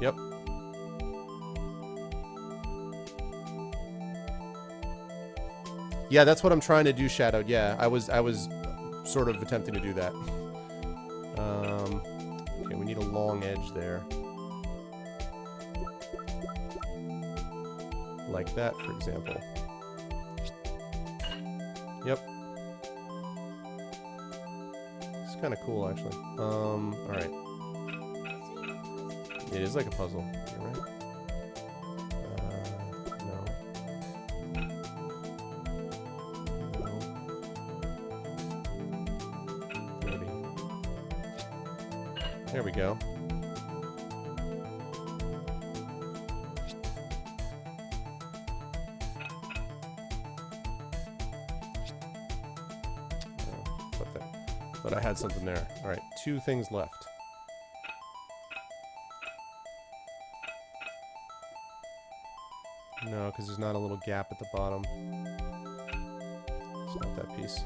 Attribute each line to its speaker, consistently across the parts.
Speaker 1: Yep. Yeah, that's what I'm trying to do, Shadow. Yeah, I was sort of attempting to do that. Okay, we need a long edge there. Like that, for example. Yep. It's kind of cool, actually. Alright. It is like a puzzle. You're right. No. No. Maybe. There we go. But I had something there. Alright, 2 things left. No, because there's not a little gap at the bottom. It's not that piece.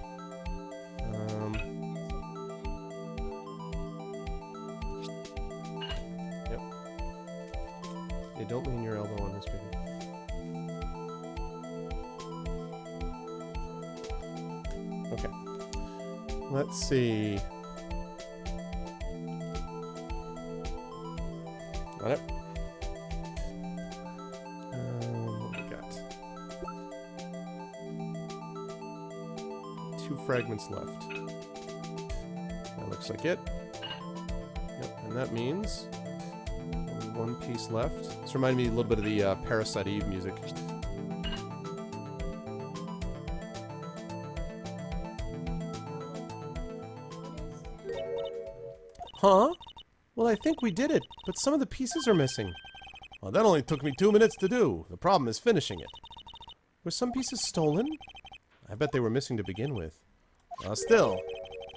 Speaker 1: Yep. Yeah, don't lean your elbow on this, baby. Okay. Let's see. Got it? What we got? 2 fragments left. That looks like it. Yep, and that means only 1 piece left. This reminded me a little bit of the Parasite Eve music. Huh? Well, I think we did it, but some of the pieces are missing. Well, that only took me 2 minutes to do. The problem is finishing it. Were some pieces stolen? I bet they were missing to begin with. Still,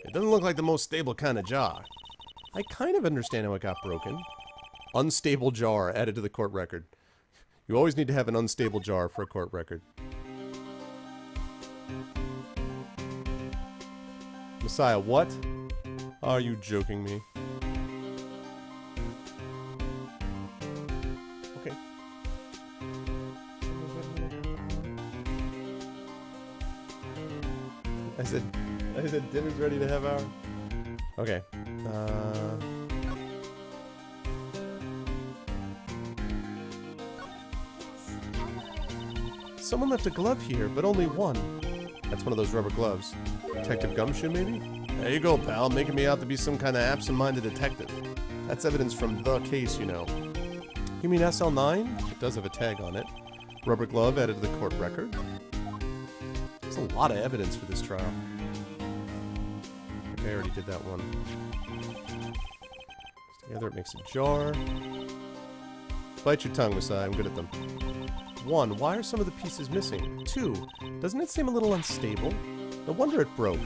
Speaker 1: it doesn't look like the most stable kind of jar. I kind of understand how it got broken. Unstable jar added to the court record. You always need to have an unstable jar for a court record. Messiah, what? Are you joking me? Okay. I said dinner's ready to have hour. Okay. Someone left a glove here, but only one. That's one of those rubber gloves. Detective Gumshoe, maybe? There you go, pal, making me out to be some kind of absent-minded detective. That's evidence from the case, you know. You mean SL9? It does have a tag on it. Rubber glove added to the court record. There's a lot of evidence for this trial. Okay, I already did that one. Together it makes a jar. Bite your tongue, Messiah. I'm good at them. 1. Why are some of the pieces missing? 2. Doesn't it seem a little unstable? No wonder it broke.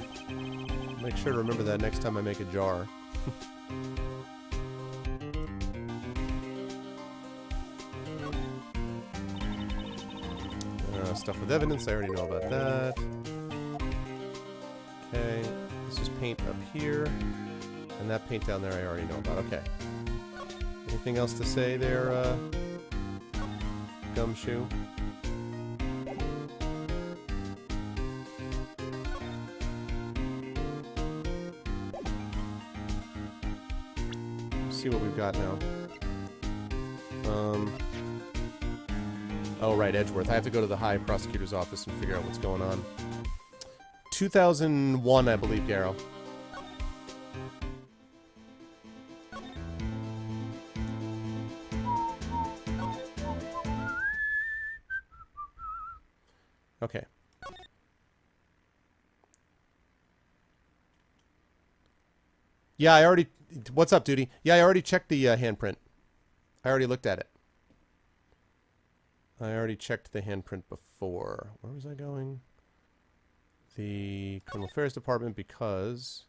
Speaker 1: Make sure to remember that next time I make a jar. Stuff with evidence, I already know about that. Okay, this is paint up here. And that paint down there I already know about. Okay. Anything else to say there, Gumshoe? See what we've got now. Oh, right, Edgeworth. I have to go to the High Prosecutor's office and figure out what's going on. 2001, I believe, Garrow. Okay. Yeah, I already... What's up, Duty? Yeah, I already checked the handprint. I already looked at it. I already checked the handprint before. Where was I going? The Criminal Affairs Department, because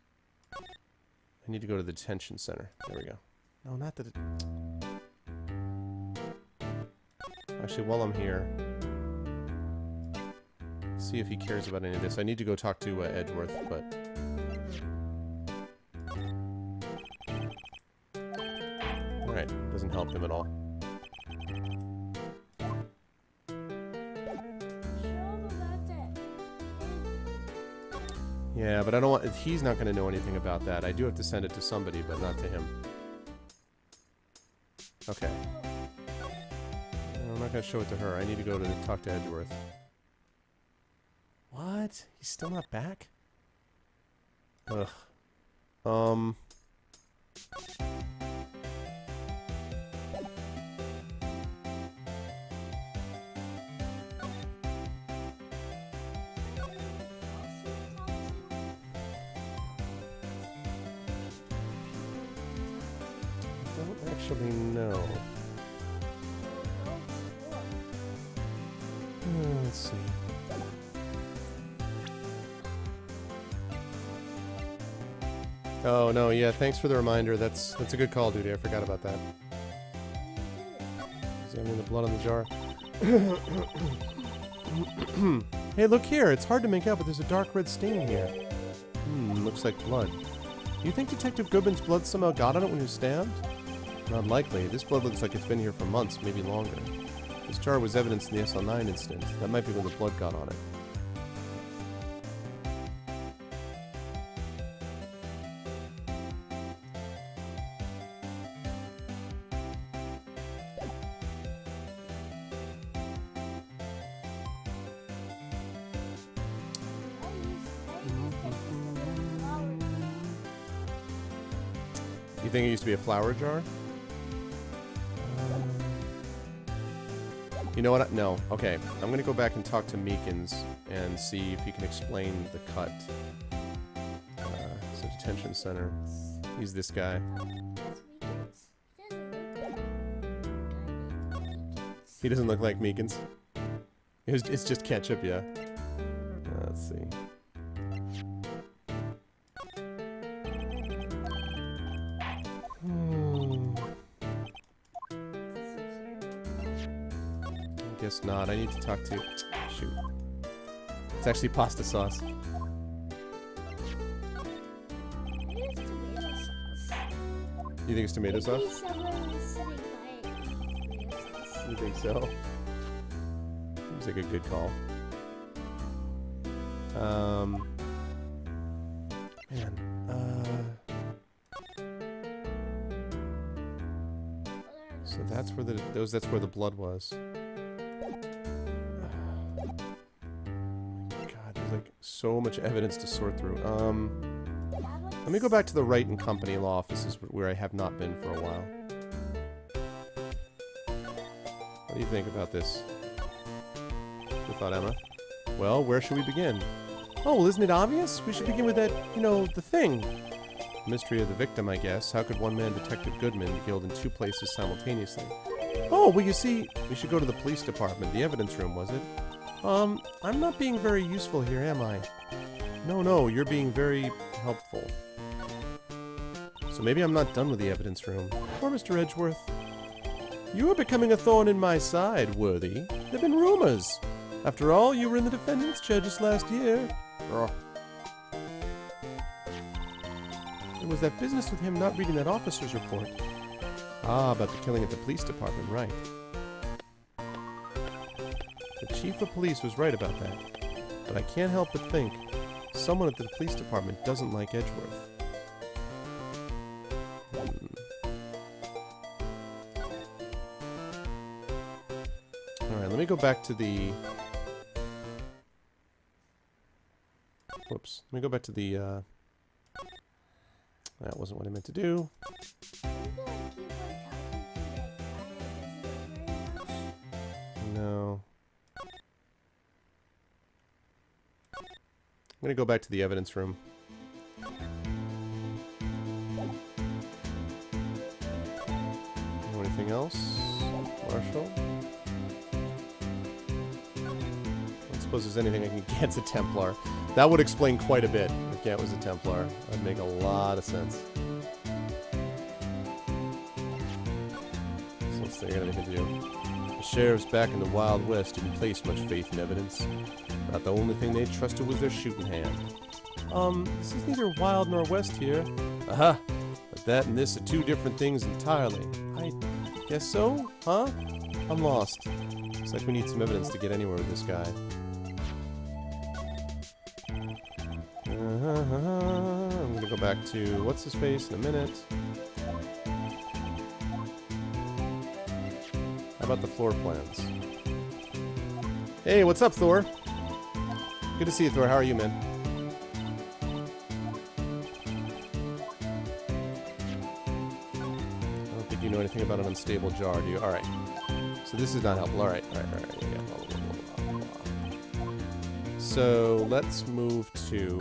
Speaker 1: I need to go to the detention center. There we go. No, not the... Actually, while I'm here, see if he cares about any of this. I need to go talk to Edgeworth, but... help him at all. Yeah, but I don't want... He's not going to know anything about that. I do have to send it to somebody, but not to him. Okay. I'm not going to show it to her. I need to go to talk to Edgeworth. What? He's still not back? Ugh. I don't actually know. Let's see. Oh no, yeah, thanks for the reminder. That's a good call, dude. I forgot about that. Examining the blood on the jar. Hey, look here. It's hard to make out, but there's a dark red stain here. Looks like blood. Do you think Detective Goodman's blood somehow got on it when he was stabbed? Not likely. This blood looks like it's been here for months, maybe longer. This jar was evidence in the SL9 incident. That might be when the blood got on it. You think it used to be a flower jar? You know what? No. Okay. I'm going to go back and talk to Meekins and see if he can explain the cut. It's a detention center. He's this guy. He doesn't look like Meekins. It's just ketchup, yeah. Let's see. Guess not. I need to talk to... Shoot. It's actually pasta sauce. You think it's tomato sauce? You think so? Seems like a good call. Man. So that's where that's where the blood was. So much evidence to sort through. Let me go back to the Wright and Company law offices where I have not been for a while. What do you think about this? Good thought, Emma. Well, where should we begin? Oh, well, isn't it obvious? We should begin with that, you know, the thing. Mystery of the victim, I guess. How could one man, Detective Goodman, be killed in two places simultaneously? Oh, well, you see, we should go to the police department. The evidence room, was it? I'm not being very useful here, am I? No, you're being very helpful. So maybe I'm not done with the evidence room. Poor Mr. Edgeworth. You are becoming a thorn in my side, Worthy. There have been rumors. After all, you were in the defendant's chair just last year. Ugh. It was that business with him not reading that officer's report. Ah, about the killing at the police department, right. The chief of police was right about that. But I can't help but think someone at the police department doesn't like Edgeworth. Alright, let me go back to the... Whoops. Let me go back to the, That wasn't what I meant to do. No. I'm gonna go back to the evidence room. Anything else? Marshall? I don't suppose there's anything I can get. It's a Templar. That would explain quite a bit if Gant was a Templar. That'd make a lot of sense. Since they got anything to do. The sheriff's back in the Wild West didn't place much faith in evidence. Not the only thing they trusted was their shooting hand. This is neither wild nor west here. Aha! But that and this are two different things entirely. I Guess so? Huh? I'm lost. Looks like we need some evidence to get anywhere with this guy. I'm gonna go back to what's his face in a minute. How about the floor plans? Hey, what's up, Thor? Good to see you, Thor. How are you, man? I don't think you know anything about an unstable jar, do you? Alright. So this is not helpful. Alright. Yeah, blah, blah, blah, blah. So let's move to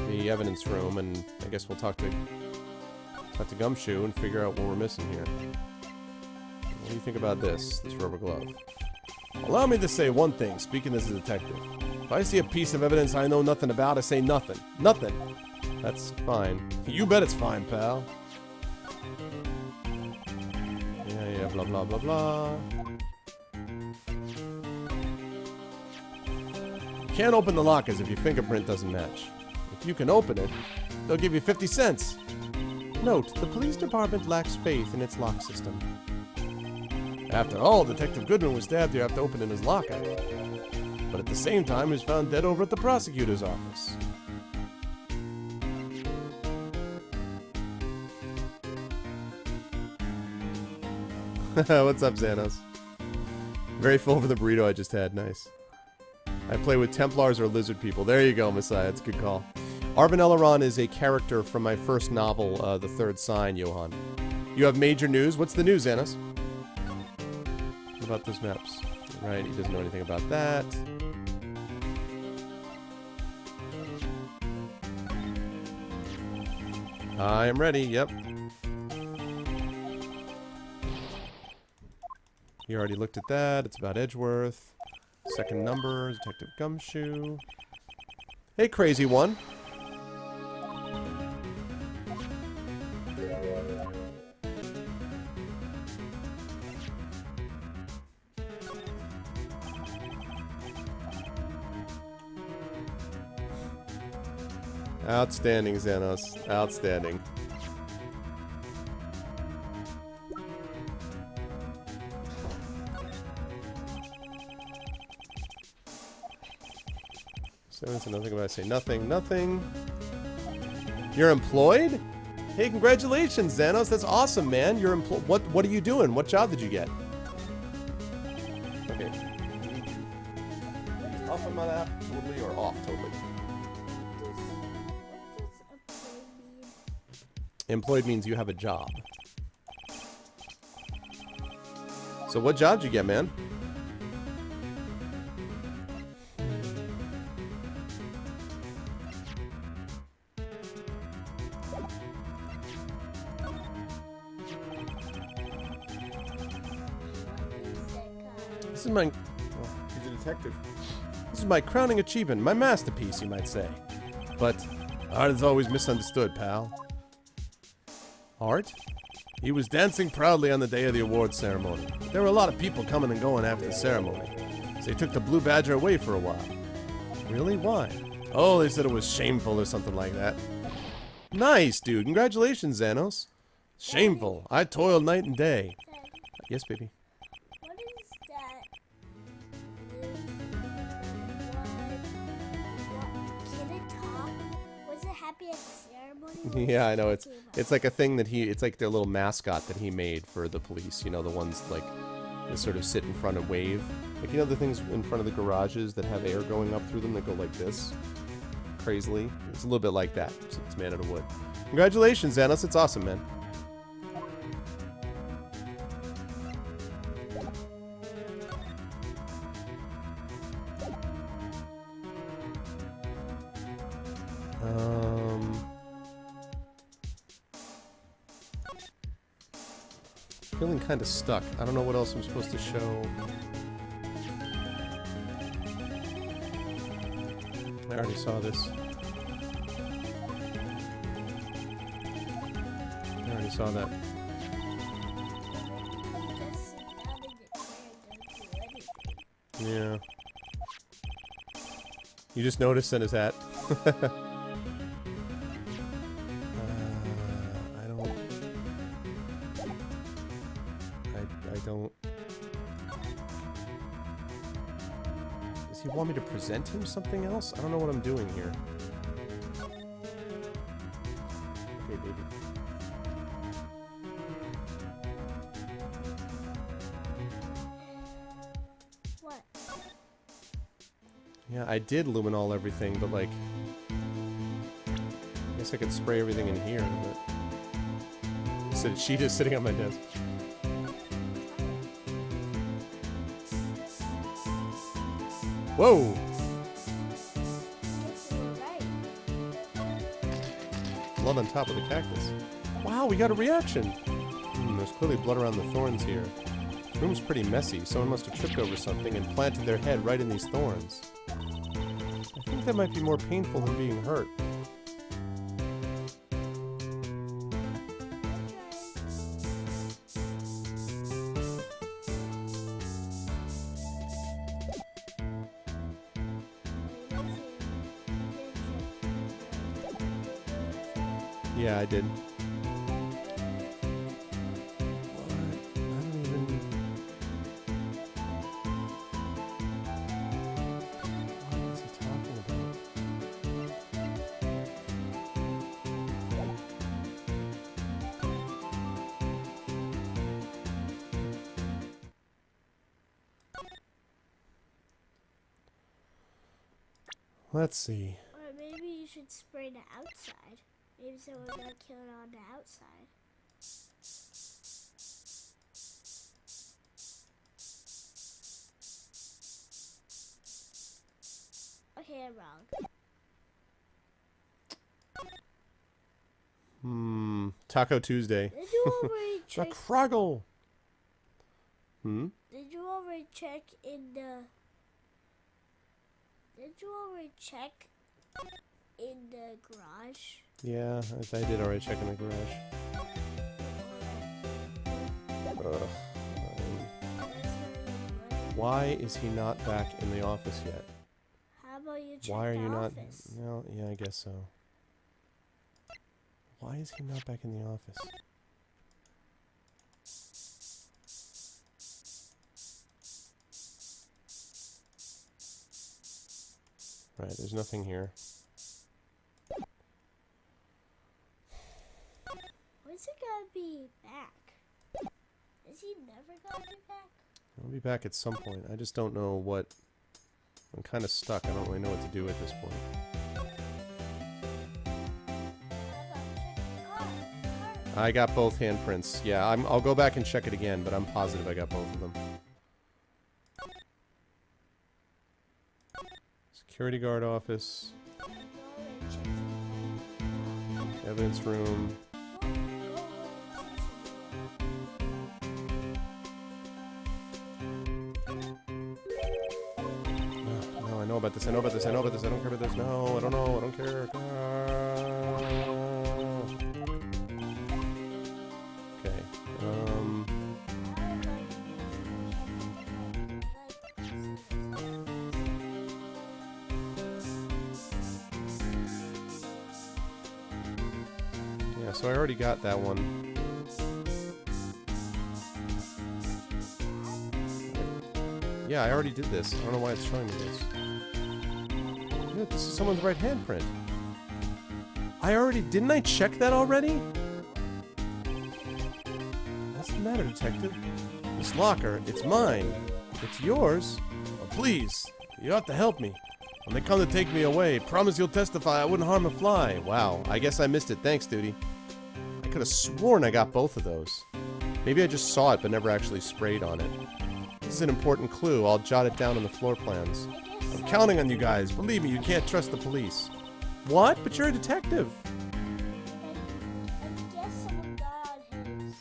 Speaker 1: the evidence room, and I guess we'll talk to Gumshoe and figure out what we're missing here. What do you think about this rubber glove? Allow me to say one thing, speaking as a detective. If I see a piece of evidence I know nothing about, I say nothing. Nothing. That's fine. You bet it's fine, pal. Yeah, blah, blah, blah, blah. You can't open the lockers if your fingerprint doesn't match. If you can open it, they'll give you 50 cents. Note, the police department lacks faith in its lock system. After all, Detective Goodman was stabbed here after opening his locker. But at the same time, he was found dead over at the prosecutor's office. What's up, Xanos? Very full for the burrito I just had. Nice. I play with Templars or lizard people. There you go, Messiah. It's a good call. Arvin Eleron is a character from my first novel, The Third Sign, Johan. You have major news. What's the news, Xanos? What about those maps? Right, he doesn't know anything about that. I am ready, yep. You already looked at that. It's about Edgeworth. Second number, Detective Gumshoe. Hey, crazy one. Outstanding, Xanos. Outstanding. So nothing about I say nothing. Nothing. You're employed? Hey, congratulations, Xanos. That's awesome, man. You're employed. What are you doing? What job did you get? Okay. Off on my lap totally or off totally? Employed means you have a job. So what job did you get, man? This is my... Well, he's a detective. This is my crowning achievement, my masterpiece, you might say. But art is always misunderstood, pal. Art? He was dancing proudly on the day of the awards ceremony. There were a lot of people coming and going after the ceremony. So they took the Blue Badger away for a while. Really? Why? Oh, they said it was shameful or something like that. Nice, dude. Congratulations, Xanos. Shameful. I toiled night and day. Yes, baby.
Speaker 2: What is that? Can it talk? Was it happy at the ceremony?
Speaker 1: Yeah, I know. It's like a thing that it's like their little mascot that he made for the police. You know, the ones like that sort of sit in front and wave. Like, you know the things in front of the garages that have air going up through them that go like this? Crazily. It's a little bit like that. It's made out of wood. Congratulations, Xanos. It's awesome, man. Feeling kind of stuck. I don't know what else I'm supposed to show. I already saw this. I already saw that. Yeah. You just noticed in his hat. I don't... Does he want me to present him something else? I don't know what I'm doing here. Okay, baby.
Speaker 2: What?
Speaker 1: Yeah, I did luminol everything, but like... I guess I could spray everything in here, but... So she just sitting on my desk. Whoa!
Speaker 2: Yes, you were right.
Speaker 1: Blood on top of the cactus. Wow, we got a reaction! There's clearly blood around the thorns here. This room's pretty messy. Someone must have tripped over something and planted their head right in these thorns. I think that might be more painful than being hurt. Yeah, I did. What? I don't even... What is he talking about? Let's see.
Speaker 2: Or maybe you should spray the outside. Maybe someone got killed on the outside. Okay, I'm wrong.
Speaker 1: Taco Tuesday.
Speaker 2: Did you already
Speaker 1: The
Speaker 2: check?
Speaker 1: Kruggle!
Speaker 2: Did you already check in the? Did you already check in the garage?
Speaker 1: Yeah, I did already check in the garage. Ugh. Why is he not back in the office yet?
Speaker 2: How about you check
Speaker 1: Why are
Speaker 2: the
Speaker 1: you not?
Speaker 2: office?
Speaker 1: Well, yeah, I guess so. Why is he not back in the office? Right, there's nothing here.
Speaker 2: When's he gonna be back? Is he never gonna be back?
Speaker 1: I'll be back at some point. I just don't know what... I'm kind of stuck. I don't really know what to do at this point. I got both handprints. Yeah, I'll go back and check it again, but I'm positive I got both of them. Security guard office. Evidence room. No, I know about this. I know about this. I know about this. I don't care about this. No, I don't know. I don't care. Okay. Yeah, so I already got that one. Yeah, I already did this. I don't know why it's showing me this. Yeah, this is someone's right handprint. Didn't I check that already? What's the matter, detective? This locker, it's mine. It's yours? Oh, please, you have to help me. When they come to take me away, promise you'll testify I wouldn't harm a fly. Wow, I guess I missed it. Thanks, duty. I could have sworn I got both of those. Maybe I just saw it but never actually sprayed on it. This is an important clue. I'll jot it down on the floor plans. I'm counting on you guys. Believe me, you can't trust the police. What? But you're a detective.
Speaker 2: I guess someone got his.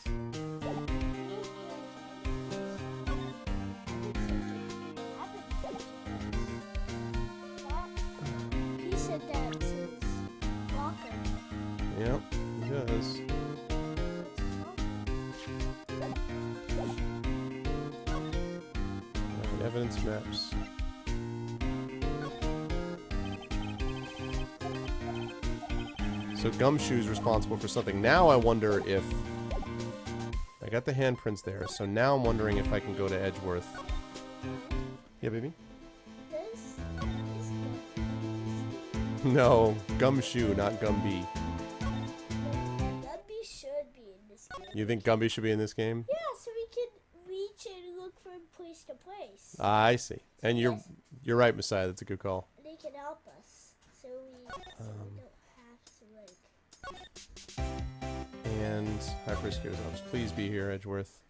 Speaker 2: He said that's his locker.
Speaker 1: Yep, he does. Alright, evidence maps. So Gumshoe's responsible for something. Now I wonder if I I got the handprints there, so now I'm wondering if I can go to Edgeworth. Yeah, baby?
Speaker 2: This
Speaker 1: No, Gumshoe, not Gumby.
Speaker 2: Gumby should be in this game.
Speaker 1: You think Gumby should be in this game?
Speaker 2: Yeah, so we can reach and look from place to place.
Speaker 1: I see. And you're right, Messiah. That's a good call.
Speaker 2: They can help us, so we don't have to like.
Speaker 1: And Hyperscare's office. Please be here, Edgeworth.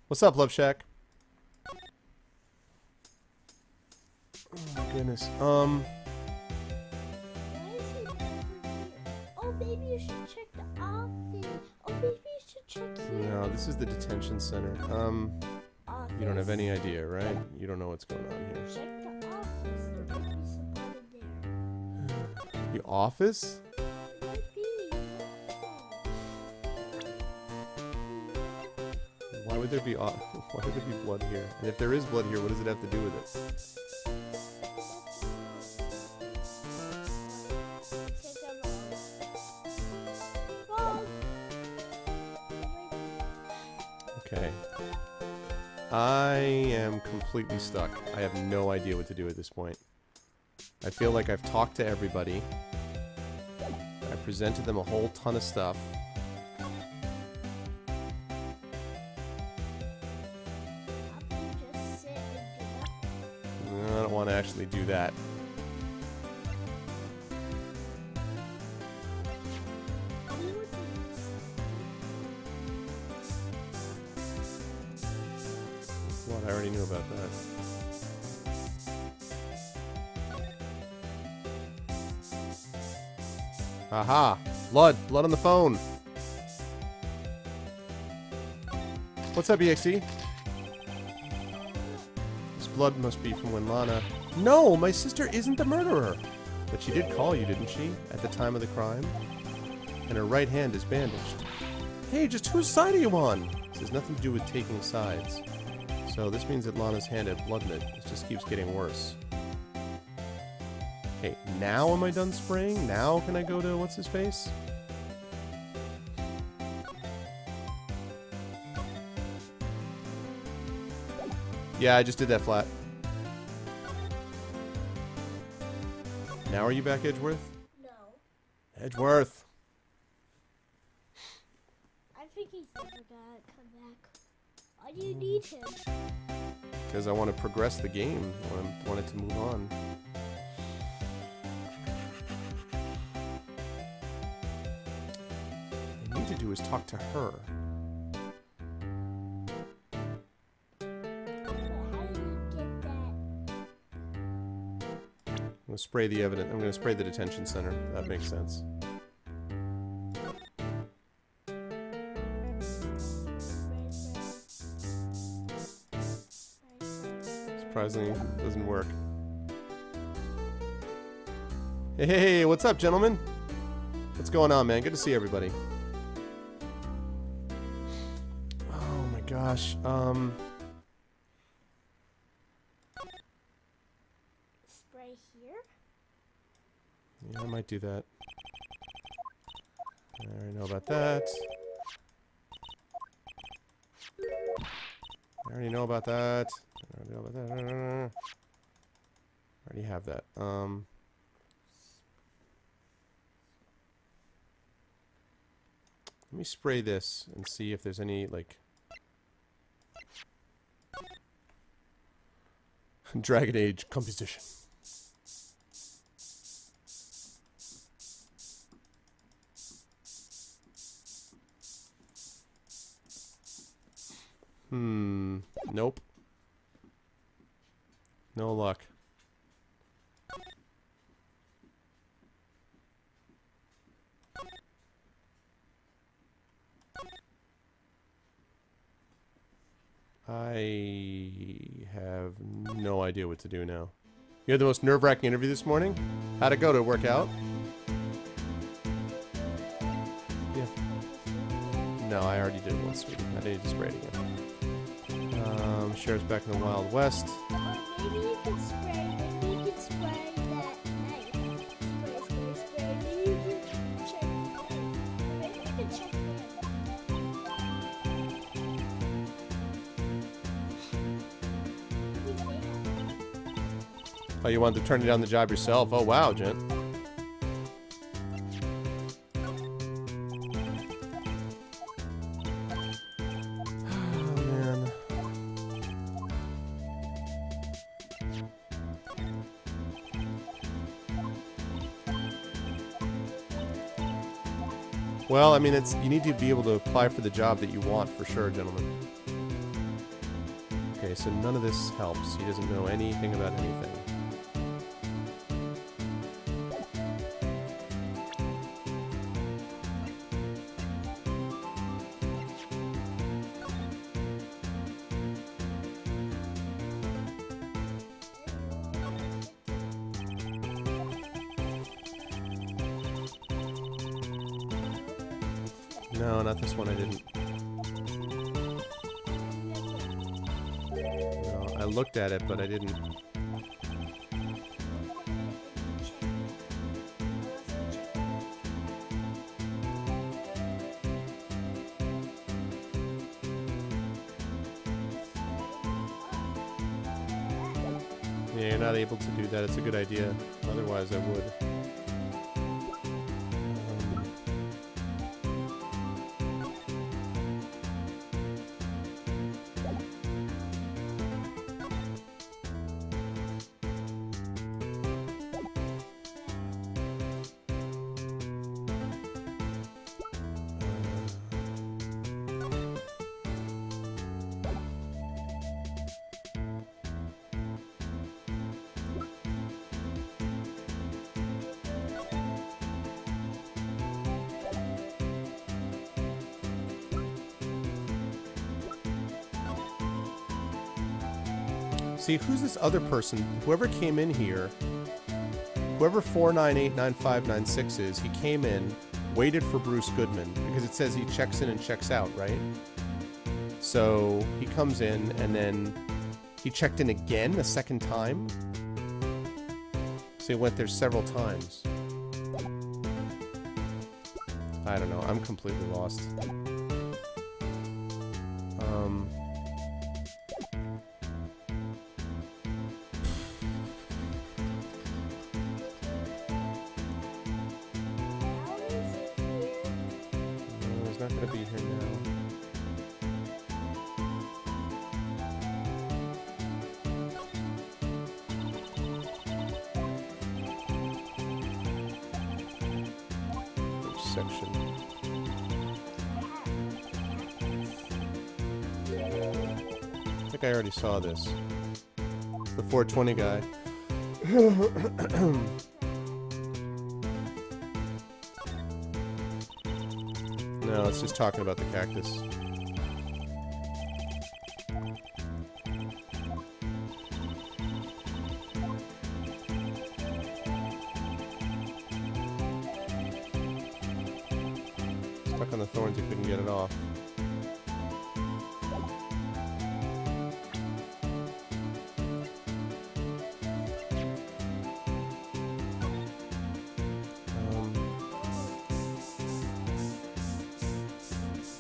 Speaker 1: What's up, Love Shack? Oh my goodness.
Speaker 2: Why is it over here? Oh, maybe you should check the office. Oh, maybe you should check here.
Speaker 1: No, this is the detention center.
Speaker 2: Office.
Speaker 1: You don't have any idea, right? You don't know what's going on here.
Speaker 2: Check the office. There might be somebody there.
Speaker 1: The office?
Speaker 2: Might be.
Speaker 1: Why would there be blood here? And if there is blood here, what does it have to do with it?
Speaker 2: Check them all.
Speaker 1: Okay. I am completely stuck. I have no idea what to do at this point. I feel like I've talked to everybody. I presented them a whole ton of stuff.
Speaker 2: Just sit and do nothing.
Speaker 1: I don't want to actually do that.
Speaker 2: You would be
Speaker 1: What? I already knew about that. Aha! Blood! Blood on the phone! What's up, EXE? This blood must be from when Lana... No! My sister isn't the murderer! But she did call you, didn't she? At the time of the crime? And her right hand is bandaged. Hey, just whose side are you on? This has nothing to do with taking sides. So this means that Lana's hand had blood in it. It just keeps getting worse. Okay, now am I done spraying? Now can I go to what's-his-face? Yeah, I just did that flat. Now are you back, Edgeworth?
Speaker 2: no.
Speaker 1: Edgeworth!
Speaker 2: I think he's never gonna come back. Why do you need him?
Speaker 1: Because I want to progress the game. I want it to move on. What I need to do is talk to her.
Speaker 2: But how do you get that?
Speaker 1: I'm going to spray the evidence. I'm going to spray the detention center. That makes sense. Surprisingly, it doesn't work. Hey, what's up, gentlemen? What's going on, man? Good to see everybody. Oh my gosh.
Speaker 2: Spray here?
Speaker 1: Yeah, I might do that. I already know about that. I already know about that. I already know about that. I already have that. Let me spray this and see if there's any, like... Dragon Age composition. Nope. No luck. I have no idea what to do now. You had the most nerve-wracking interview this morning? How'd it go? Did it work out? Yeah. No, I already did it once, sweetie. I need to spray it again. Sheriff's back in the Wild West.
Speaker 2: Or maybe you can spray. Maybe you can spray that knife. Spray. Maybe you can check. Maybe you can check.
Speaker 1: Oh, you wanted to turn down the job yourself? Oh, wow, Jen. Oh, man. Well, I mean, you need to be able to apply for the job that you want for sure, gentlemen. Okay, so none of this helps. He doesn't know anything about anything. No, not this one, I didn't. No, I looked at it, but I didn't. Yeah, you're not able to do that. It's a good idea. Otherwise, I would. See, who's this other person? Whoever came in here, whoever 4989596 is, he came in, waited for Bruce Goodman, because it says he checks in and checks out, right? So he comes in, and then he checked in again a second time. So he went there several times. I don't know. I'm completely lost. He's not gonna be here now. Section. I think I already saw this. The 420 guy. No, it's just talking about the cactus. Stuck on the thorns, he couldn't get it off.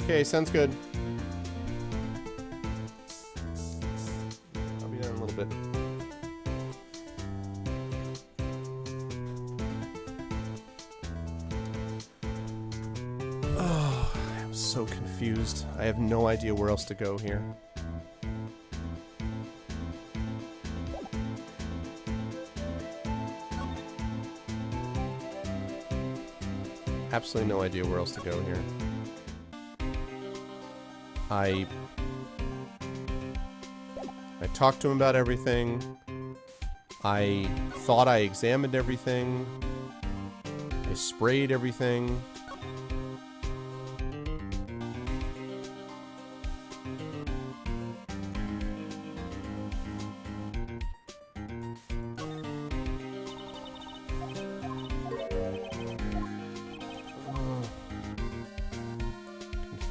Speaker 1: Okay, sounds good. I'll be done in a little bit. Oh, I'm so confused. I have no idea where else to go here. Absolutely no idea where else to go here. I talked to him about everything. I thought I examined everything. I sprayed everything.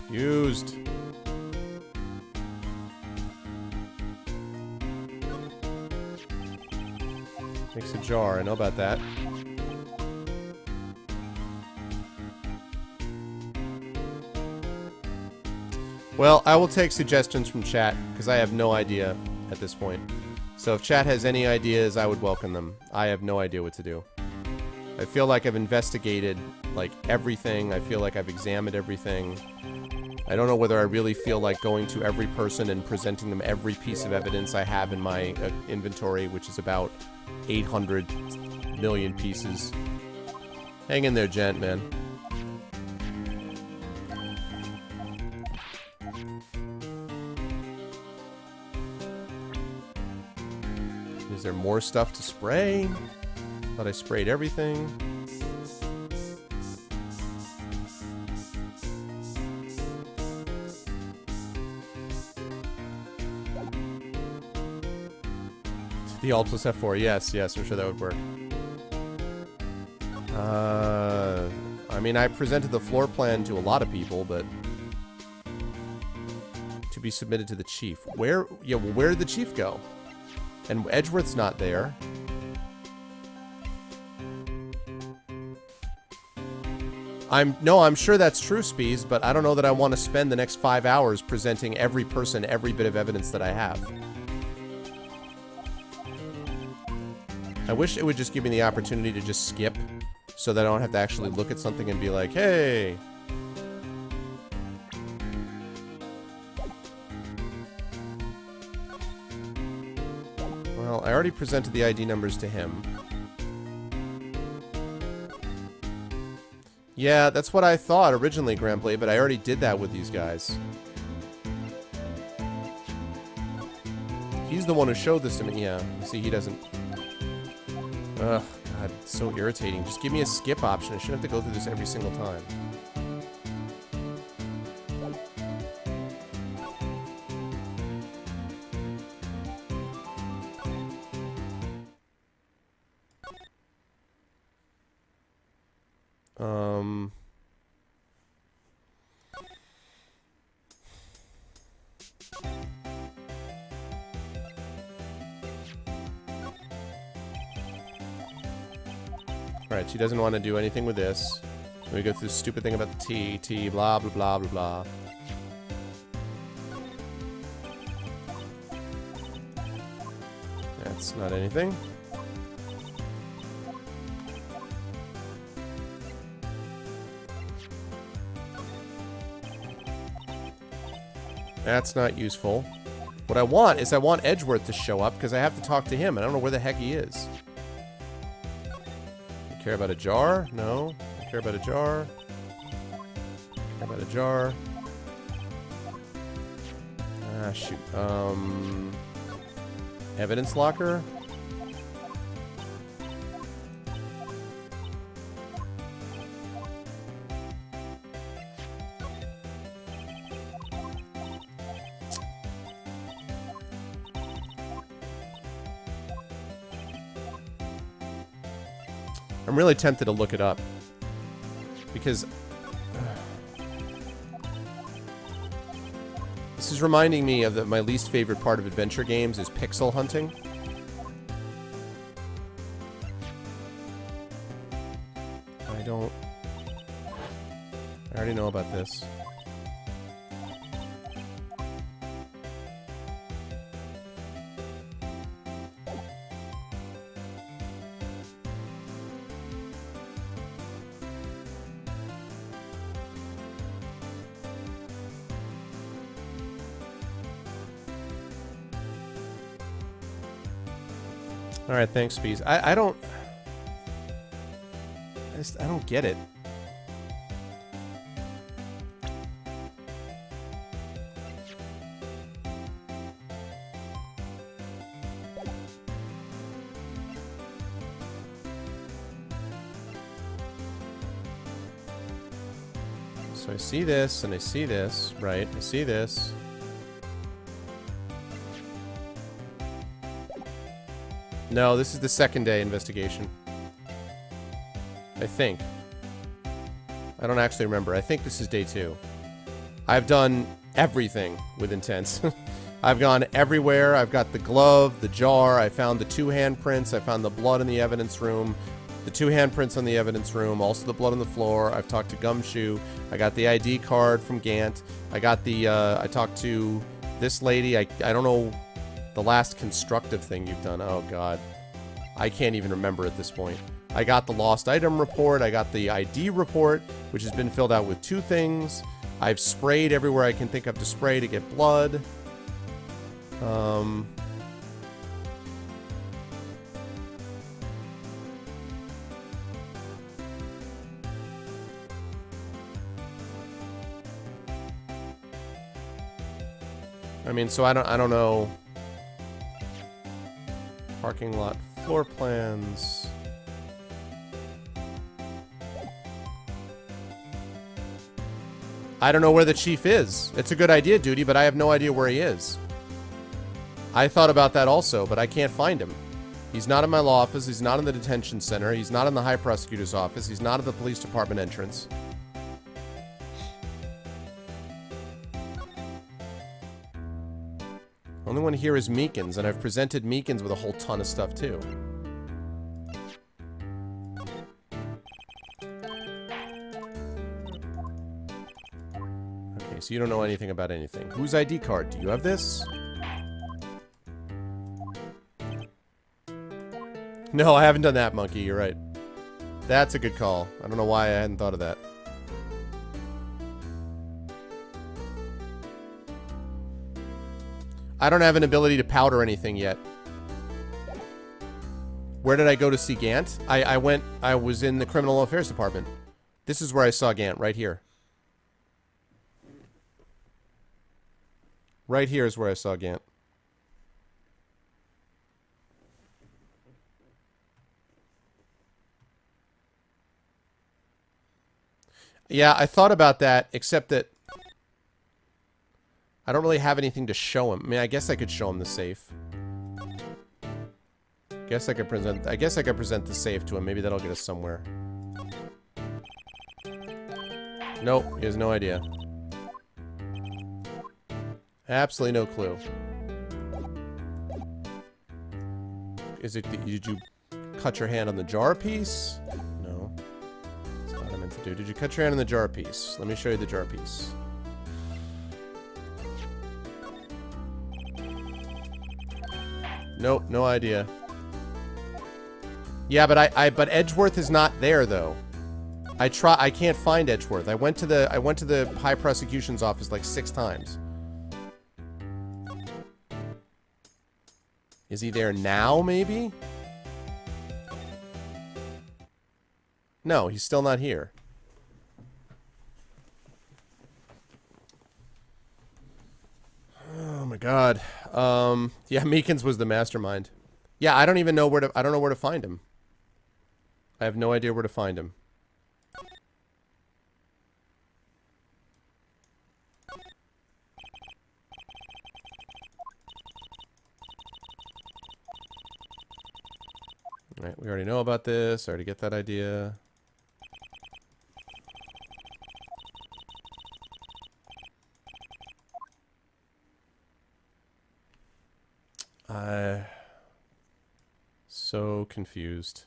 Speaker 1: Confused. Makes a jar, I know about that. Well, I will take suggestions from chat, because I have no idea at this point. So if chat has any ideas, I would welcome them. I have no idea what to do. I feel like I've investigated, like, everything. I feel like I've examined everything. I don't know whether I really feel like going to every person and presenting them every piece of evidence I have in my inventory, which is about 800 million pieces. Hang in there, gent, man. Is there more stuff to spray? Thought I sprayed everything. The Alt plus F4, yes, I'm sure that would work. I mean, I presented the floor plan to a lot of people, but to be submitted to the chief. Where, yeah, well, where did the chief go? And Edgeworth's not there. I'm sure that's true, Spees, but I don't know that I want to spend the next 5 hours presenting every person every bit of evidence that I have. I wish it would just give me the opportunity to just skip so that I don't have to actually look at something and be like, hey. Well, I already presented the ID numbers to him. Yeah, that's what I thought originally, Grandplay, but I already did that with these guys. He's the one who showed this to me. Yeah, see, he doesn't... Ugh, God, it's so irritating. Just give me a skip option. I shouldn't have to go through this every single time. Alright, she doesn't want to do anything with this. We go through this stupid thing about the T, blah, blah, blah, blah, blah. That's not anything. That's not useful. What I want is I want Edgeworth to show up because I have to talk to him. I don't know where the heck he is. Care about a jar? No. I care about a jar. Care about a jar. Ah, shoot. Evidence locker? I'm really tempted to look it up. Because... this is reminding me of my least favorite part of adventure games is pixel hunting. I already know about this. Alright, thanks, Spees. I don't get it. So I see this, and I see this, right? I see this. No, this is the second day investigation. I think. I don't actually remember. I think this is day 2. I've done everything with Intense. I've gone everywhere. I've got the glove, the jar. I found the 2 handprints. I found the blood in the evidence room. The 2 handprints on the evidence room. Also the blood on the floor. I've talked to Gumshoe. I got the ID card from Gant. I got the, I talked to this lady. I don't know The last constructive thing you've done. Oh, God. I can't even remember at this point. I got the lost item report. I got the ID report, which has been filled out with 2 things. I've sprayed everywhere I can think of to spray to get blood. I mean, so I don't know. Parking lot floor plans. I don't know where the chief is. It's a good idea, Duty, but I have no idea where he is. I thought about that also, but I can't find him. He's not in my law office. He's not in the detention center. He's not in the high prosecutor's office. He's not at the police department entrance. Only one here is Meekins, and I've presented Meekins with a whole ton of stuff, too. Okay, so you don't know anything about anything. Whose ID card? Do you have this? No, I haven't done that, Monkey. You're right. That's a good call. I don't know why I hadn't thought of that. I don't have an ability to powder anything yet. Where did I go to see Gant? I was in the criminal affairs department. This is where I saw Gant, right here. Right here is where I saw Gant. Yeah, I thought about that, except that I don't really have anything to show him. I mean, I guess I could show him the safe. I guess I could present the safe to him. Maybe that'll get us somewhere. Nope, he has no idea. Absolutely no clue. Is it that did you cut your hand on the jar piece? No. That's not what I meant to do. Did you cut your hand on the jar piece? Let me show you the jar piece. Nope, no idea. Yeah, but Edgeworth is not there though. I can't find Edgeworth. I went to the high prosecution's office like 6 times. Is he there now, maybe? No, he's still not here. Oh my god. Yeah, Meekins was the mastermind. Yeah, I don't even know where to find him. I have no idea where to find him. Alright, we already know about this. I already get that idea. So confused.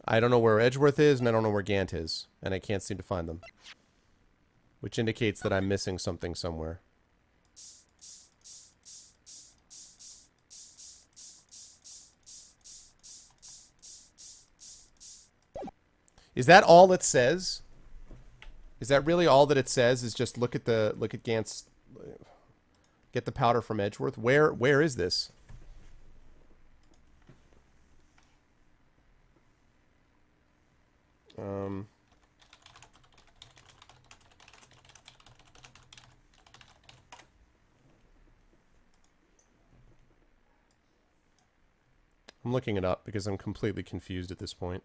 Speaker 1: I don't know where Edgeworth is, and I don't know where Gant is, and I can't seem to find them. Which indicates that I'm missing something somewhere. Is that all it says? Is that really all that it says? Is just look at Gant's, get the powder from Edgeworth? Where is this? I'm looking it up because I'm completely confused at this point.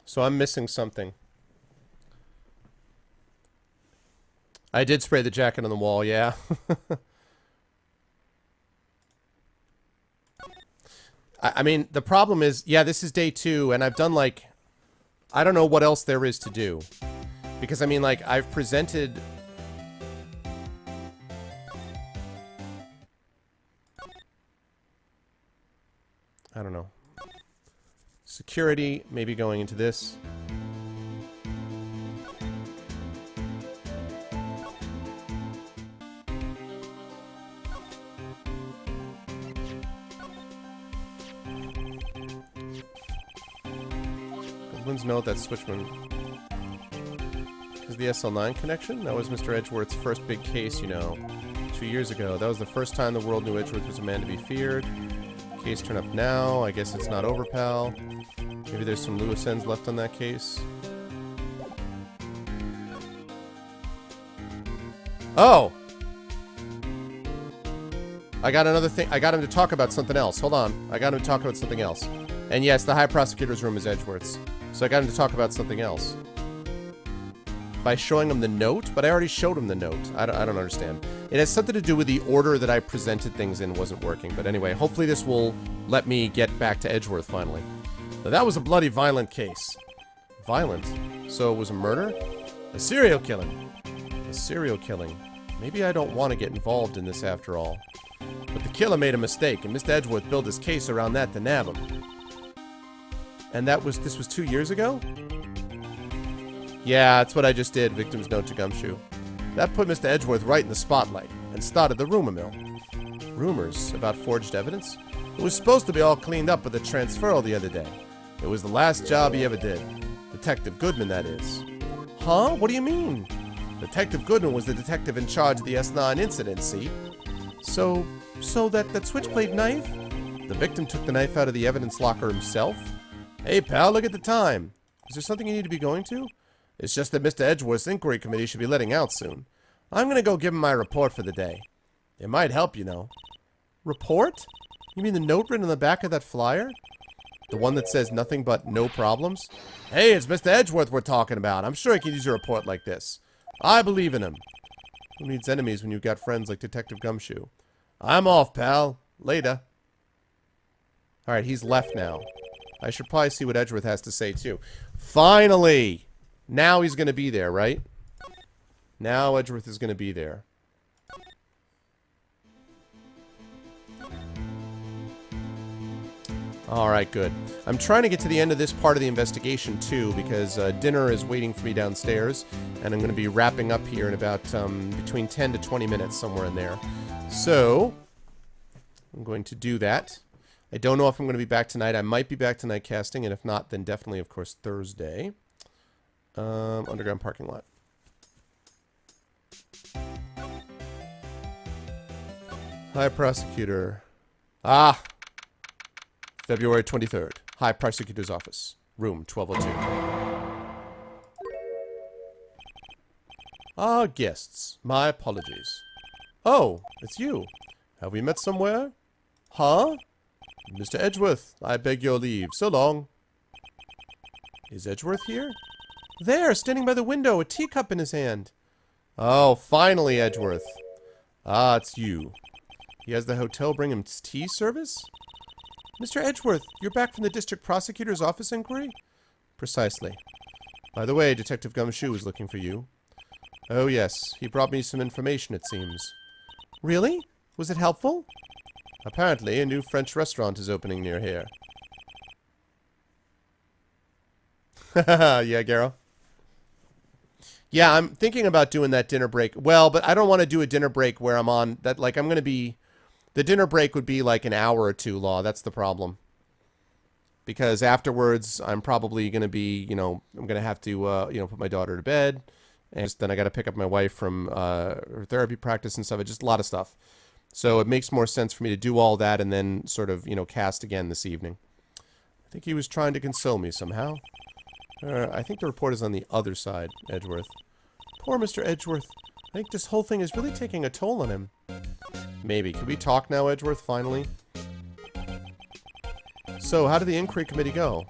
Speaker 1: So I'm missing something. I did spray the jacket on the wall, yeah. I mean, the problem is, yeah, this is day 2, and I've done, like, I don't know what else there is to do. Because, I mean, like, I've presented... I don't know. Security, maybe going into this. Goodwin's note that Switchman. Is the SL9 connection? That was Mr. Edgeworth's first big case, you know. 2 years ago. That was the first time the world knew Edgeworth was a man to be feared. Case turn up now. I guess it's not over, pal. Maybe there's some loose ends left on that case. Oh! I got another thing. I got him to talk about something else. Hold on. I got him to talk about something else. And yes, the High Prosecutor's room is Edgeworth's. So I got him to talk about something else. By showing him the note? But I already showed him the note. I don't understand. It has something to do with the order that I presented things in wasn't working. But anyway, hopefully this will let me get back to Edgeworth finally. Now, that was a bloody violent case. Violent? So it was a murder? A serial killing. A serial killing. Maybe I don't want to get involved in this after all. But the killer made a mistake, and Mr. Edgeworth built his case around that to nab him. And this was 2 years ago? Yeah, that's what I just did, victim's note to Gumshoe. That put Mr. Edgeworth right in the spotlight, and started the rumor mill. Rumors about forged evidence? It was supposed to be all cleaned up with the transferal the other day. It was the last job he ever did. Detective Goodman, that is. Huh? What do you mean? Detective Goodman was the detective in charge of the S9 incident, see? So that switchblade knife? The victim took the knife out of the evidence locker himself? Hey, pal, look at the time. Is there something you need to be going to? It's just that Mr. Edgeworth's inquiry committee should be letting out soon. I'm gonna go give him my report for the day. It might help, you know. Report? You mean the note written on the back of that flyer? The one that says nothing but no problems? Hey, it's Mr. Edgeworth we're talking about. I'm sure he can use a report like this. I believe in him. Who needs enemies when you've got friends like Detective Gumshoe? I'm off, pal. Later. Alright, he's left now. I should probably see what Edgeworth has to say, too. Finally! Now he's going to be there, right? Now Edgeworth is going to be there. Alright, good. I'm trying to get to the end of this part of the investigation, too, because dinner is waiting for me downstairs, and I'm going to be wrapping up here in about between 10 to 20 minutes, somewhere in there. So, I'm going to do that. I don't know if I'm going to be back tonight. I might be back tonight casting, and if not, then definitely, of course, Thursday. Underground parking lot. High Prosecutor. Ah! February 23rd. High Prosecutor's Office. Room 1202. Ah, guests. My apologies. Oh, it's you. Have we met somewhere? Huh? Mr. Edgeworth, I beg your leave. So long. Is Edgeworth here? There, standing by the window, a teacup in his hand. Oh, finally, Edgeworth. Ah, it's you. He has the hotel bring him tea service? Mr. Edgeworth, you're back from the district prosecutor's office inquiry? Precisely. By the way, Detective Gumshoe is looking for you. Oh, yes. He brought me some information, it seems. Really? Was it helpful? Apparently, a new French restaurant is opening near here. Yeah, Garo? Yeah, I'm thinking about doing that dinner break. Well, but I don't want to do a dinner break where I'm on... that. Like, I'm going to be... The dinner break would be like an hour or two, Law. That's the problem. Because afterwards, I'm probably going to be, you know... I'm going to have to, you know, put my daughter to bed. And then I got to pick up my wife from her therapy practice and stuff. It's just a lot of stuff. So it makes more sense for me to do all that and then sort of, you know, cast again this evening. I think he was trying to console me somehow. I think the report is on the other side, Edgeworth. Poor Mr. Edgeworth. I think this whole thing is really taking a toll on him. Maybe. Can we talk now, Edgeworth, finally? So, how did the inquiry committee go?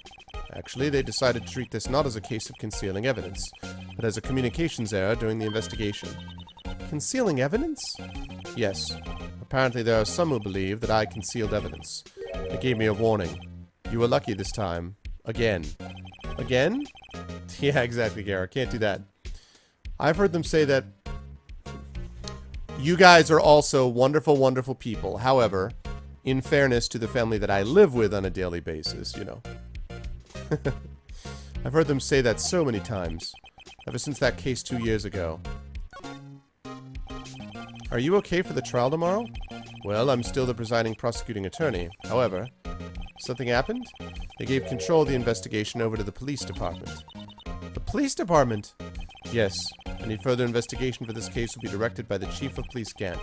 Speaker 1: Actually, they decided to treat this not as a case of concealing evidence, but as a communications error during the investigation. Concealing evidence? Yes. Apparently there are some who believe that I concealed evidence. They gave me a warning. You were lucky this time. Again. Again? Yeah, exactly, Garrett. Can't do that. I've heard them say that you guys are also wonderful, wonderful people. However, in fairness to the family that I live with on a daily basis, you know. I've heard them say that so many times. Ever since that case 2 years ago. Are you okay for the trial tomorrow? Well, I'm still the presiding prosecuting attorney. However, something happened? They gave control of the investigation over to the police department. The police department? Yes. Any further investigation for this case will be directed by the Chief of Police Gant.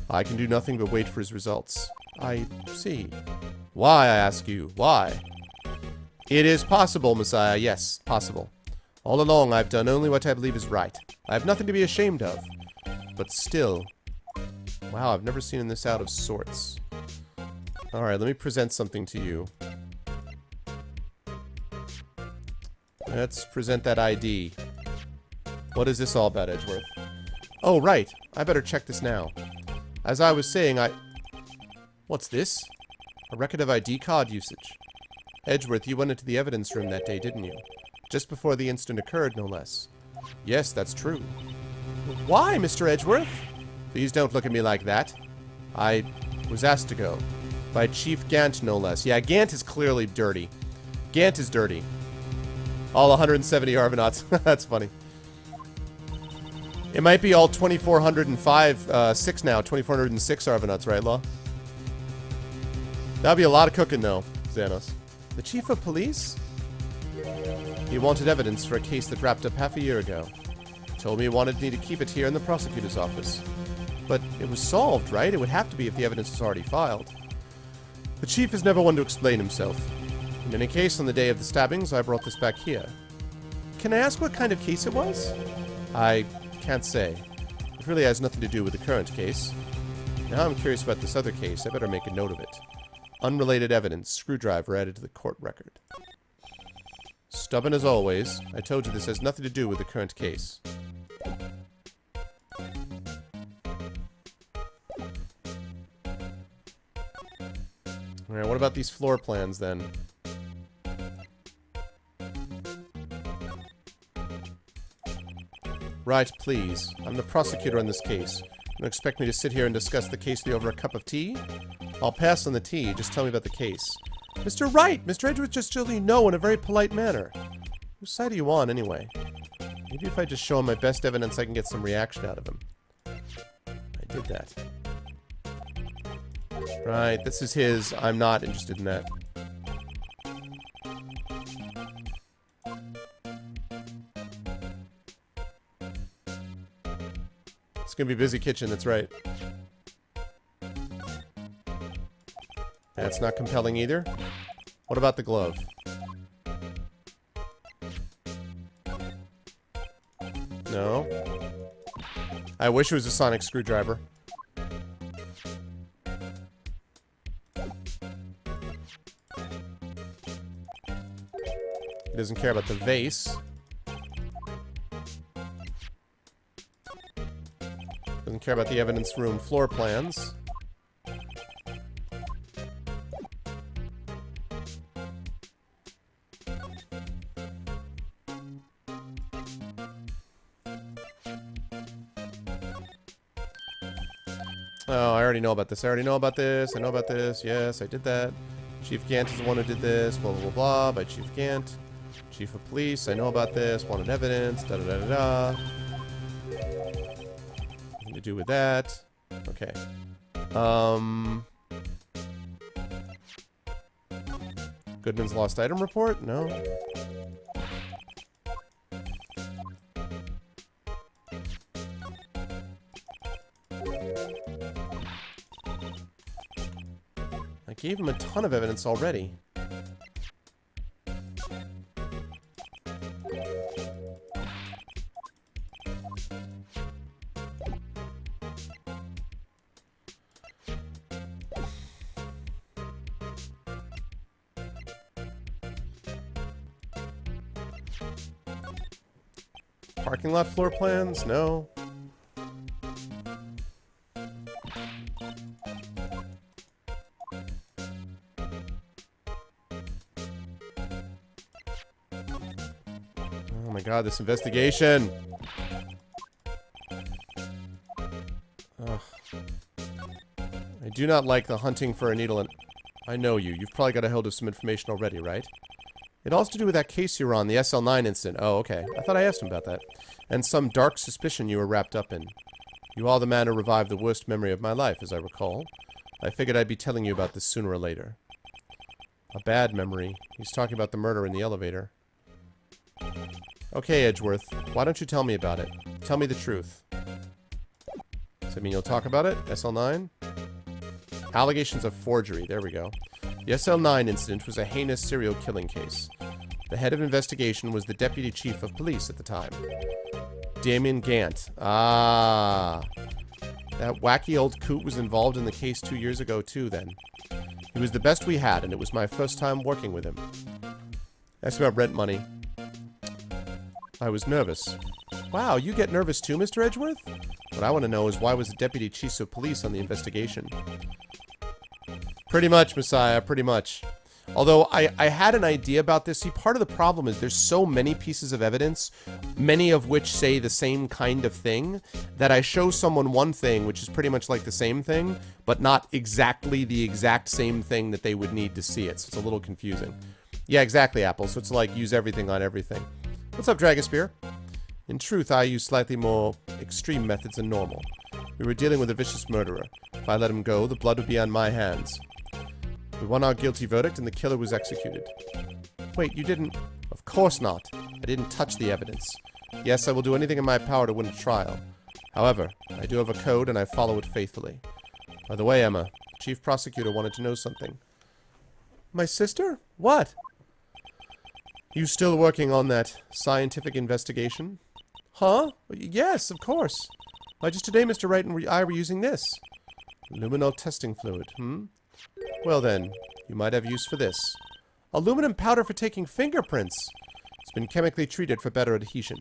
Speaker 1: I can do nothing but wait for his results. I see. Why, I ask you? Why? It is possible, Messiah. Yes, possible. All along, I've done only what I believe is right. I have nothing to be ashamed of. But still... Wow, I've never seen this out of sorts. Alright, let me present something to you. Let's present that ID. What is this all about, Edgeworth? Oh, right. I better check this now. As I was saying, What's this? A record of ID card usage. Edgeworth, you went into the evidence room that day, didn't you? Just before the incident occurred, no less. Yes, that's true. Why, Mr. Edgeworth? Please don't look at me like that. I was asked to go. By Chief Gant, no less. Yeah, Gant is clearly dirty. Gant is dirty. All 170 Argonauts. That's funny. It might be all 2,405, 6 now. 2,406 Argonauts, right, Law? That'd be a lot of cooking, though, Xanos. The Chief of Police? He wanted evidence for a case that wrapped up half a year ago. Told me he wanted me to keep it here in the prosecutor's office. But it was solved, right? It would have to be if the evidence was already filed. The chief is never one to explain himself. In any case, on the day of the stabbings, I brought this back here. Can I ask what kind of case it was? I can't say. It really has nothing to do with the current case. Now I'm curious about this other case. I better make a note of it. Unrelated evidence. Screwdriver added to the court record. Stubborn as always. I told you this has nothing to do with the current case. Alright, what about these floor plans then? Right, please. I'm the prosecutor on this case. You don't expect me to sit here and discuss the case with you over a cup of tea? I'll pass on the tea. Just tell me about the case. Mr. Wright! Mr. Edgeworth just told you no in a very polite manner. Whose side are you on, anyway? Maybe if I just show him my best evidence, I can get some reaction out of him. I did that. Right, this is his. I'm not interested in that. It's gonna be a busy kitchen, that's right. That's not compelling either. What about the glove? No. I wish it was a sonic screwdriver. He doesn't care about the vase. Doesn't care about the evidence room floor plans. Oh, I already know about this. I already know about this. I know about this. Yes, I did that. Chief Gant is the one who did this. Blah, blah, blah, blah. By Chief Gant. Chief of Police. I know about this. Wanted evidence. Da, da, da, da, da. Nothing to do with that. Okay. Goodman's lost item report? No. I gave him a ton of evidence already. Parking lot floor plans? No. Oh my god, this investigation! Ugh. I do not like the hunting for a needle and... I know you. You've probably got a hold of some information already, right? It all has to do with that case you were on, the SL9 incident. Oh, okay. I thought I asked him about that. And some dark suspicion you were wrapped up in. You are the man who revived the worst memory of my life, as I recall. I figured I'd be telling you about this sooner or later. A bad memory. He's talking about the murder in the elevator. Okay, Edgeworth. Why don't you tell me about it? Tell me the truth. Does that mean you'll talk about it? SL9? Allegations of forgery. There we go. The SL9 incident was a heinous serial killing case. The head of investigation was the deputy chief of police at the time. Damien Gant. Ah. That wacky old coot was involved in the case 2 years ago too, then. He was the best we had, and it was my first time working with him. Asked about rent money. I was nervous. Wow, you get nervous too, Mr. Edgeworth? What I want to know is why was the deputy chief of police on the investigation? Pretty much, Messiah, pretty much. Although, I had an idea about this. See, part of the problem is there's so many pieces of evidence, many of which say the same kind of thing, that I show someone one thing, which is pretty much like the same thing, but not exactly the exact same thing that they would need to see it. So it's a little confusing. Yeah, exactly, Apple. So it's like use everything on everything. What's up, Dragosphere? In truth, I use slightly more extreme methods than normal. We were dealing with a vicious murderer. If I let him go, the blood would be on my hands. We won our guilty verdict and the killer was executed. Wait, you didn't... Of course not. I didn't touch the evidence. Yes, I will do anything in my power to win a trial. However, I do have a code and I follow it faithfully. By the way, Emma, the chief prosecutor wanted to know something. My sister? What? You still working on that scientific investigation? Huh? Yes, of course. Why, just today Mr. Wright and I were using this. Luminol testing fluid, Well then, you might have use for this. Aluminum powder for taking fingerprints. It's been chemically treated for better adhesion.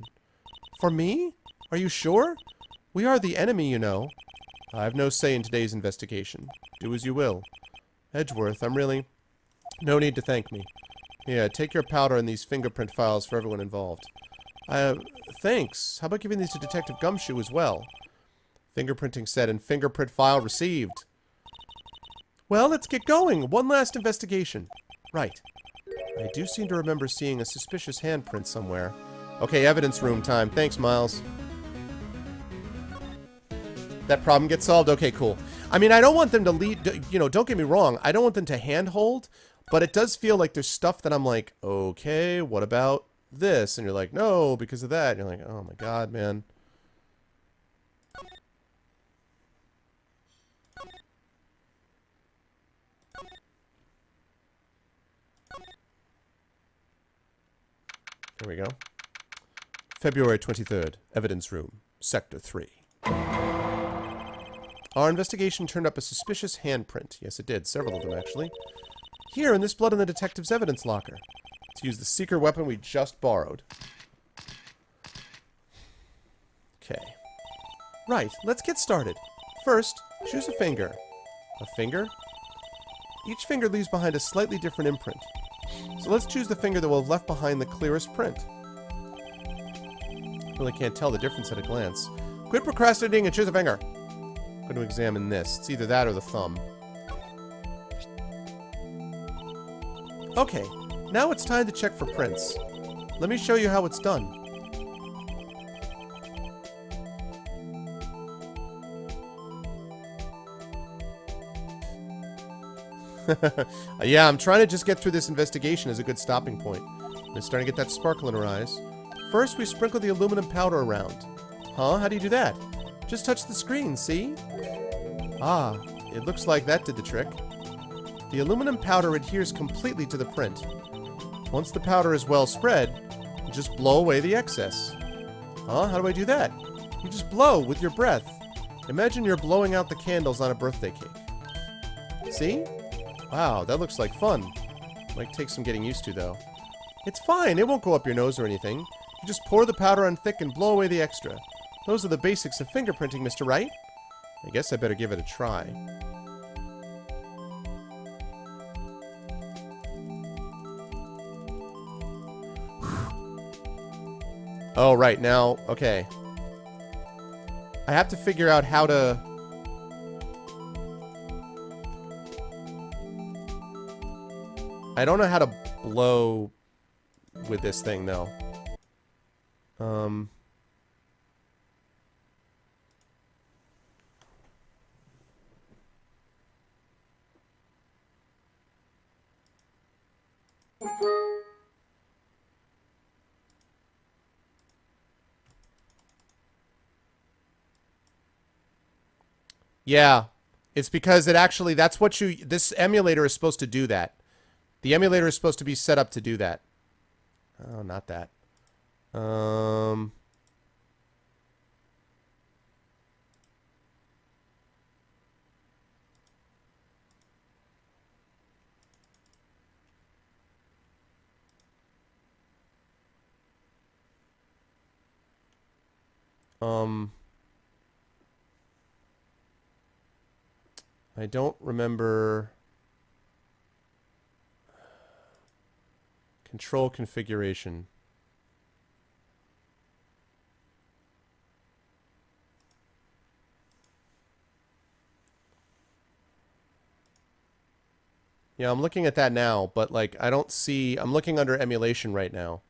Speaker 1: For me? Are you sure? We are the enemy, you know. I have no say in today's investigation. Do as you will. Edgeworth, I'm really... No need to thank me. Yeah, take your powder and these fingerprint files for everyone involved. Thanks. How about giving these to Detective Gumshoe as well? Fingerprinting set and fingerprint file received. Well, let's get going. One last investigation. Right. I do seem to remember seeing a suspicious handprint somewhere. Okay, evidence room time. Thanks, Miles. That problem gets solved? Okay, cool. I mean, I don't want them to lead... You know, don't get me wrong. I don't want them to handhold, but it does feel like there's stuff that I'm like, okay, what about this? And you're like, no, because of that. And you're like, oh my god, man. Here we go. February 23rd, evidence room, sector 3. Our investigation turned up a suspicious handprint. Yes, it did. Several of them, actually. Here, in this blood in the detective's evidence locker. Let's use the secret weapon we just borrowed. Okay. Right, let's get started. First, choose a finger. A finger? Each finger leaves behind a slightly different imprint. So let's choose the finger that will have left behind the clearest print. Really can't tell the difference at a glance. Quit procrastinating and choose a finger. I'm going to examine this. It's either that or the thumb. Okay, now it's time to check for prints. Let me show you how it's done. Yeah, I'm trying to just get through this investigation as a good stopping point. I'm starting to get that sparkle in her eyes. First, we sprinkle the aluminum powder around. Huh? How do you do that? Just touch the screen, see? Ah, it looks like that did the trick. The aluminum powder adheres completely to the print. Once the powder is well spread, you just blow away the excess. Huh? How do I do that? You just blow with your breath. Imagine you're blowing out the candles on a birthday cake. See? Wow, that looks like fun. Might take some getting used to, though. It's fine, it won't go up your nose or anything. You just pour the powder on thick and blow away the extra. Those are the basics of fingerprinting, Mr. Wright. I guess I better give it a try. Oh, right, now, okay. I have to figure out how to... I don't know how to blow with this thing, though. Yeah, it's because it actually, that's what you, this emulator is supposed to do that. The emulator is supposed to be set up to do that. Oh, not that. I don't remember. Control configuration. Yeah, I'm looking at that now, but like I don't see, I'm looking under emulation right now.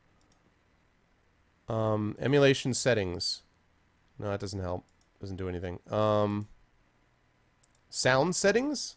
Speaker 1: Emulation settings. No, that doesn't help. Doesn't do anything. Sound settings?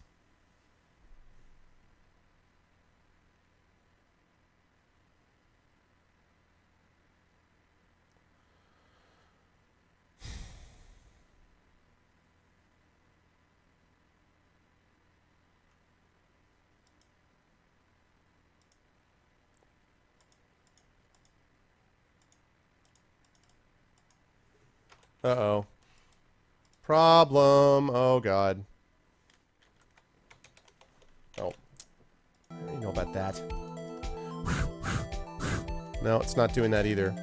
Speaker 1: Uh-oh. Problem. Oh, God. Oh. I didn't know about that. No, it's not doing that either.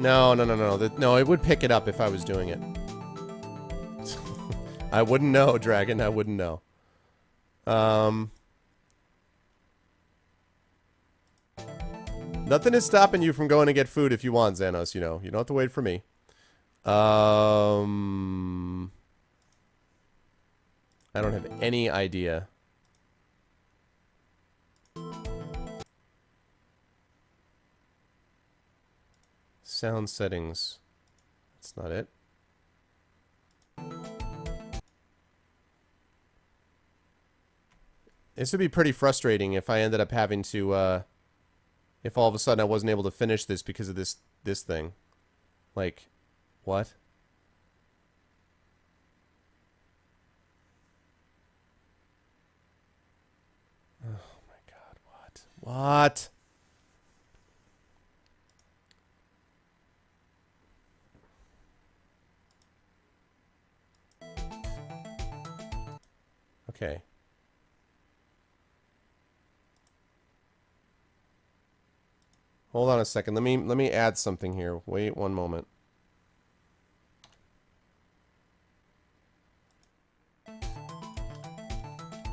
Speaker 1: No, no, no, no. No, it would pick it up if I was doing it. I wouldn't know, Dragon. I wouldn't know. Nothing is stopping you from going to get food if you want, Xanos, you know. You don't have to wait for me. I don't have any idea. Sound settings. That's not it. This would be pretty frustrating if I ended up having to, if all of a sudden I wasn't able to finish this because of this thing. Like, what? Oh my God, what? What? Okay. Hold on a second. Let me add something here. Wait one moment.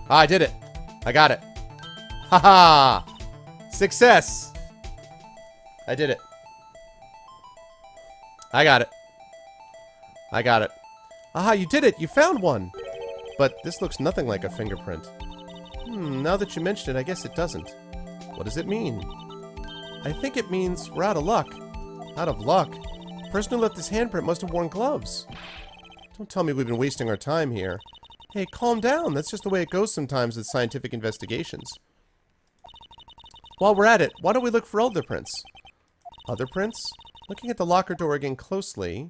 Speaker 1: Ah, I did it. I got it. Haha! Success! I did it. I got it. I got it. Aha, you did it! You found one! But this looks nothing like a fingerprint. Now that you mention it, I guess it doesn't. What does it mean? I think it means we're out of luck. Out of luck? The person who left this handprint must have worn gloves. Don't tell me we've been wasting our time here. Hey, calm down. That's just the way it goes sometimes with scientific investigations. While we're at it, why don't we look for other prints? Other prints? Looking at the locker door again closely.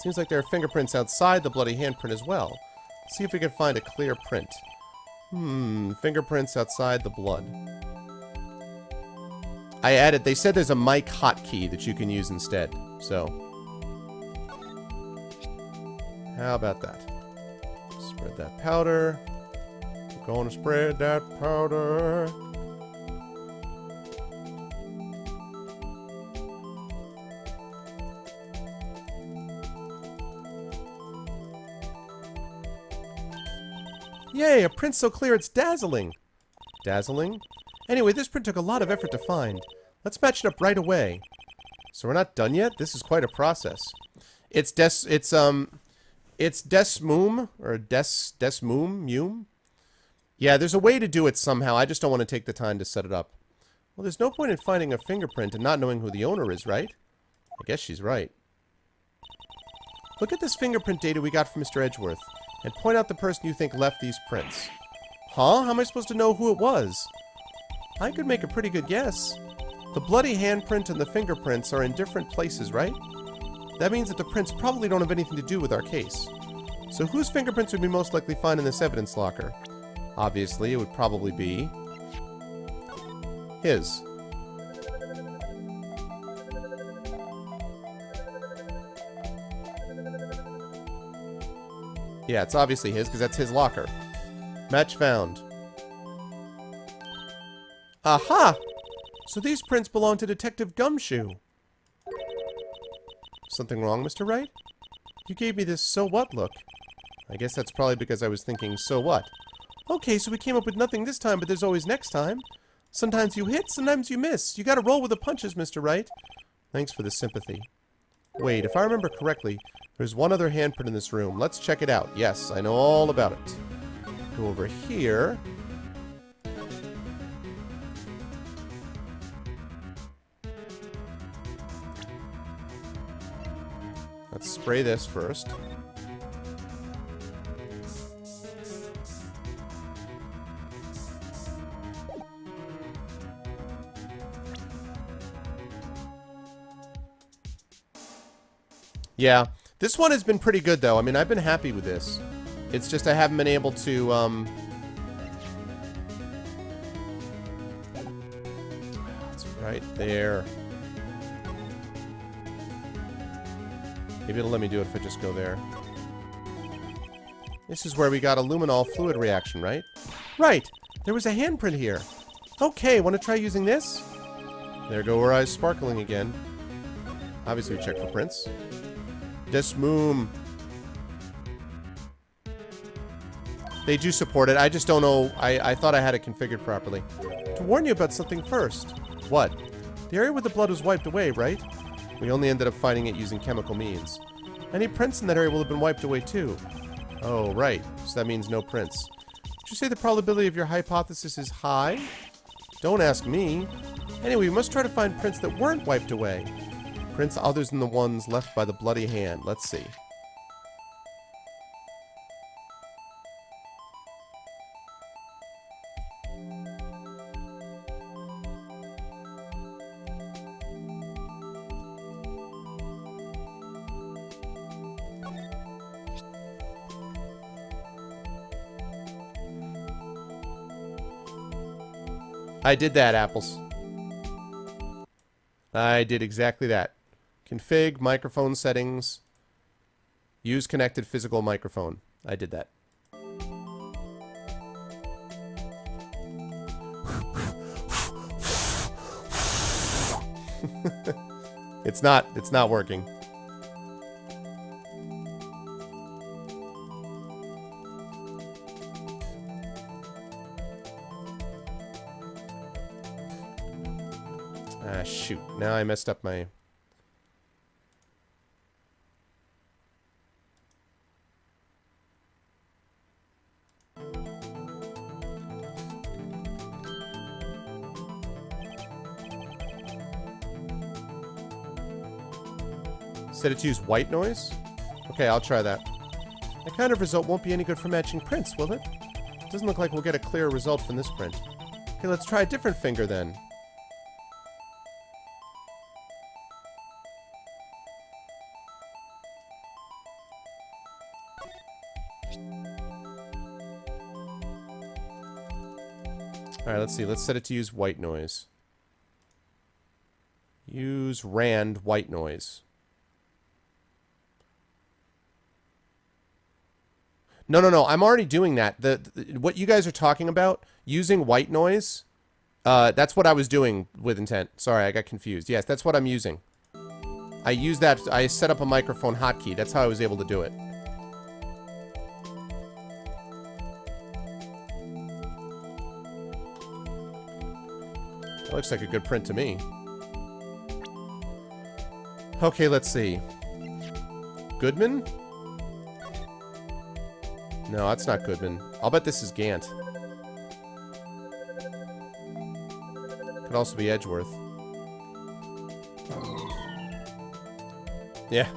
Speaker 1: Seems like there are fingerprints outside the bloody handprint as well. See if we can find a clear print. Fingerprints outside the blood. I added, they said there's a mic hotkey that you can use instead. So, how about that? Spread that powder. We're going to spread that powder. Yay, a print so clear it's dazzling. Dazzling? Anyway, this print took a lot of effort to find. Let's match it up right away. So we're not done yet? This is quite a process. It's desmoom, or desmoom? Yeah, there's a way to do it somehow. I just don't want to take the time to set it up. Well, there's no point in finding a fingerprint and not knowing who the owner is, right? I guess she's right. Look at this fingerprint data we got from Mr. Edgeworth, and point out the person you think left these prints. Huh? How am I supposed to know who it was? I could make a pretty good guess. The bloody handprint and the fingerprints are in different places, right? That means that the prints probably don't have anything to do with our case. So whose fingerprints would we most likely find in this evidence locker? Obviously, it would probably be his. Yeah, it's obviously his, because that's his locker. Match found. Aha! So these prints belong to Detective Gumshoe. Something wrong, Mr. Wright? You gave me this so what look. I guess that's probably because I was thinking, so what? Okay, so we came up with nothing this time, but there's always next time. Sometimes you hit, sometimes you miss. You gotta roll with the punches, Mr. Wright. Thanks for the sympathy. Wait, if I remember correctly, there's one other handprint in this room. Let's check it out. Yes, I know all about it. Go over here. Let's spray this first. Yeah, this one has been pretty good, though. I mean, I've been happy with this. It's just I haven't been able to, It's right there. Maybe it'll let me do it if I just go there. This is where we got a luminol fluid reaction, right? Right! There was a handprint here. Okay, want to try using this? There go her eyes sparkling again. Obviously, we check for prints. Desmoom. They do support it. I just don't know. I thought I had it configured properly. To warn you about something first. What? The area where the blood was wiped away, right? We only ended up finding it using chemical means. Any prints in that area will have been wiped away too. Oh, right. So that means no prints. Did you say the probability of your hypothesis is high? Don't ask me. Anyway, we must try to find prints that weren't wiped away. Prints other than the ones left by the bloody hand. Let's see. I did that, Apples. I did exactly that. Config, microphone settings, use connected physical microphone. I did that. It's not working. Ah, shoot. Now I messed up my... Set it to use white noise? Okay, I'll try that. That kind of result won't be any good for matching prints, will it? It doesn't look like we'll get a clear result from this print. Okay, let's try a different finger then. Alright, let's see. Let's set it to use white noise. Use Rand white noise. No, no, no. I'm already doing that. What you guys are talking about, using white noise, that's what I was doing with intent. Sorry, I got confused. Yes, that's what I'm using. I use that. I set up a microphone hotkey. That's how I was able to do it. That looks like a good print to me. Okay, let's see. Goodman? No, that's not Goodman. I'll bet this is Gant. Could also be Edgeworth. Yeah.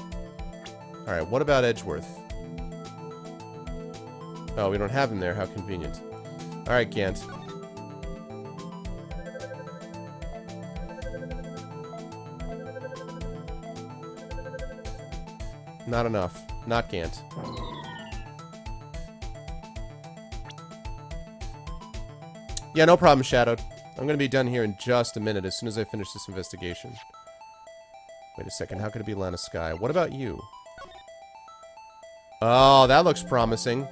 Speaker 1: Alright, what about Edgeworth? Oh, we don't have him there. How convenient. Alright, Gant. Not enough. Not Gant. Yeah, no problem, Shadowed. I'm going to be done here in just a minute as soon as I finish this investigation. Wait a second. How could it be Lana Sky? What about you? Oh, that looks promising.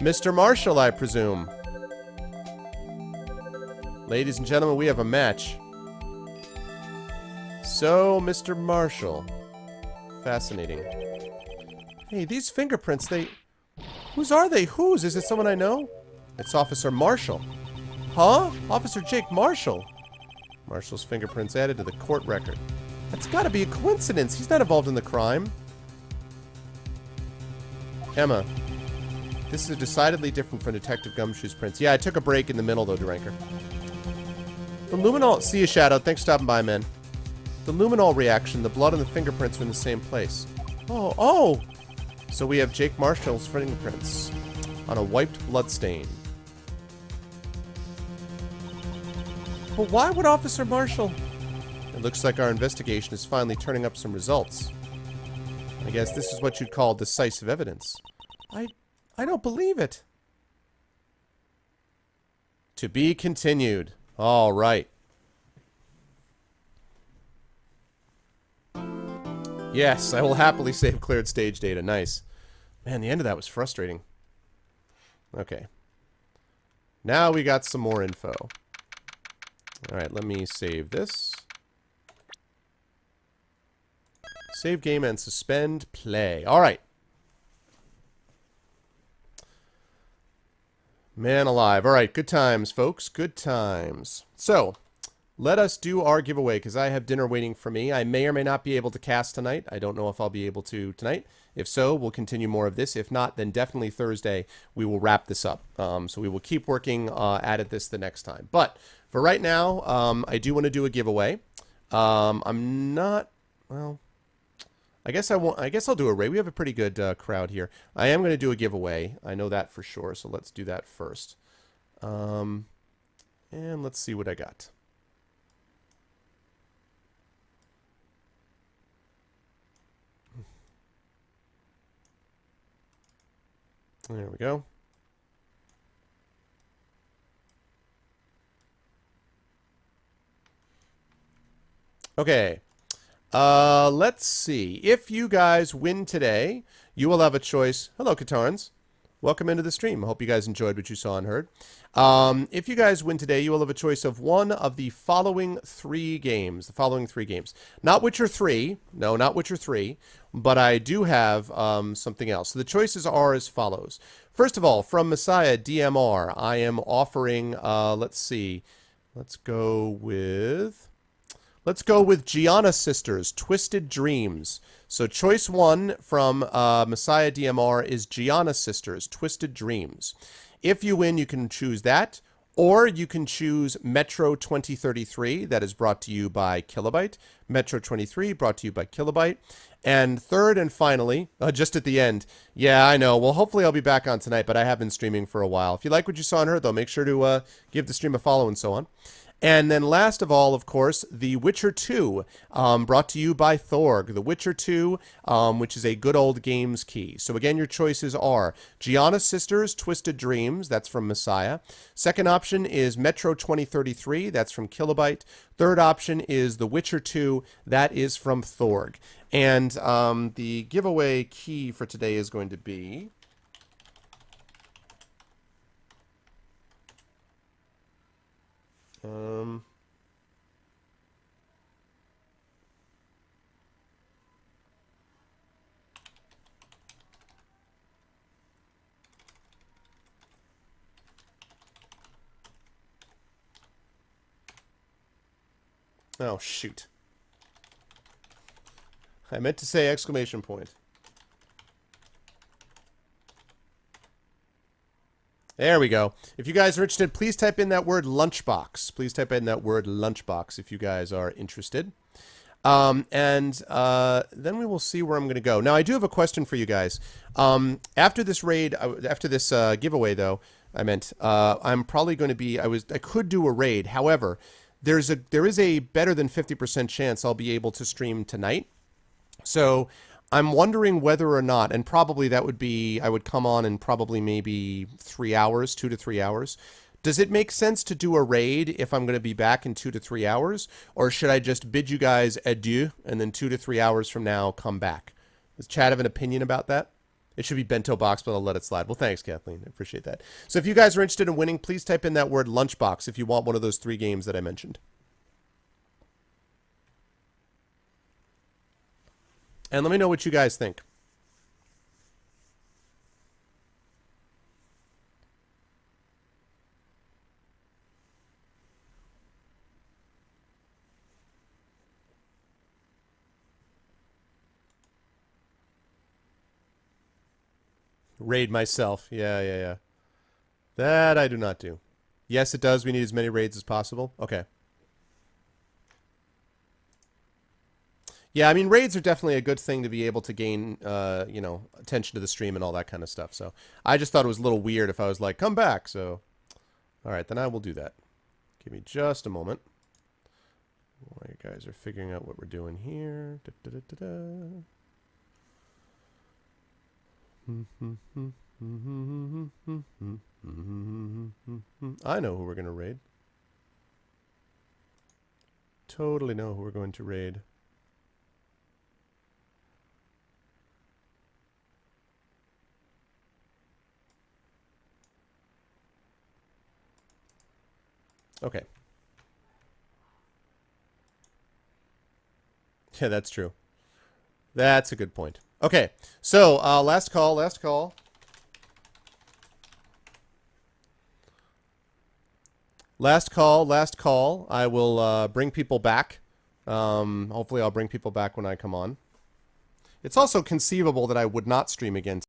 Speaker 1: Mr. Marshall, I presume. Ladies and gentlemen, we have a match. So, Mr. Marshall. Fascinating. Hey, these fingerprints, Whose are they? Whose? Is it someone I know? It's Officer Marshall. Huh? Officer Jake Marshall. Marshall's fingerprints added to the court record. That's gotta be a coincidence. He's not involved in the crime. Emma. This is decidedly different from Detective Gumshoe's prints. Yeah, I took a break in the middle, though, Duranker. The luminol... See you, Shadow. Thanks for stopping by, man. The luminol reaction, the blood and the fingerprints are in the same place. Oh, oh! So we have Jake Marshall's fingerprints on a wiped bloodstain. But why would Officer Marshall... It looks like our investigation is finally turning up some results. I guess this is what you'd call decisive evidence. I don't believe it. To be continued. All right. Yes, I will happily save cleared stage data. Nice. Man, the end of that was frustrating. Okay. Now we got some more info. Alright, let me save this. Save game and suspend play. Alright. Man alive. Alright, good times, folks. Good times. So, let us do our giveaway, because I have dinner waiting for me. I may or may not be able to cast tonight. I don't know if I'll be able to tonight. If so, we'll continue more of this. If not, then definitely Thursday we will wrap this up. So we will keep working at this the next time. But for right now, I do want to do a giveaway. I'm not... Well... I guess I'll do a raid. We have a pretty good crowd here. I am going to do a giveaway. I know that for sure. So let's do that first. And let's see what I got. There we go. Okay. Let's see. If you guys win today, you will have a choice. Hello, Katarns. Welcome into the stream. I hope you guys enjoyed what you saw and heard. If you guys win today, you will have a choice of one of the following three games. Not Witcher 3. No, not Witcher 3. But I do have something else. So the choices are as follows. First of all, from Messiah DMR, I am offering, let's see. Let's go with Gianna Sisters, Twisted Dreams. So choice one from Messiah DMR is Gianna Sisters, Twisted Dreams. If you win, you can choose that, or you can choose Metro 2033. That is brought to you by Kilobyte. Metro 23 brought to you by Kilobyte. And third and finally, just at the end, yeah, I know. Well, hopefully I'll be back on tonight, but I have been streaming for a while. If you like what you saw and heard, though, make sure to give the stream a follow and so on. And then last of all, of course, The Witcher 2, brought to you by Thorg. The Witcher 2, which is a good old games key. So again, your choices are Gianna Sisters, Twisted Dreams, that's from Messiah. Second option is Metro 2033, that's from Kilobyte. Third option is The Witcher 2, that is from Thorg. And the giveaway key for today is going to be... Oh, shoot. I meant to say exclamation point. There we go. If you guys are interested, please type in that word lunchbox. Please type in that word lunchbox if you guys are interested. Then we will see where I'm going to go. Now, I do have a question for you guys. After this raid, after this giveaway, though, I'm probably going to be, I could do a raid. However, there is a better than 50% chance I'll be able to stream tonight. So I'm wondering whether or not, and probably that would be, I would come on in probably maybe 3 hours, 2 to 3 hours. Does it make sense to do a raid if I'm going to be back in 2 to 3 hours? Or should I just bid you guys adieu and then 2 to 3 hours from now come back? Does Chad have an opinion about that? It should be bento box, but I'll let it slide. Well, thanks, Kathleen. I appreciate that. So if you guys are interested in winning, please type in that word lunchbox if you want one of those 3 games that I mentioned. And let me know what you guys think. Raid myself. Yeah. That I do not do. Yes, it does. We need as many raids as possible. Okay. Yeah, I mean, raids are definitely a good thing to be able to gain, you know, attention to the stream and all that kind of stuff. So I just thought it was a little weird if I was like, come back. So, all right, then I will do that. Give me just a moment. While you guys are figuring out what we're doing here. I know who we're going to raid. Totally know who we're going to raid. Okay. Yeah, that's true. That's a good point. Okay, so last call. Last call. I will bring people back. Hopefully I'll bring people back when I come on. It's also conceivable that I would not stream again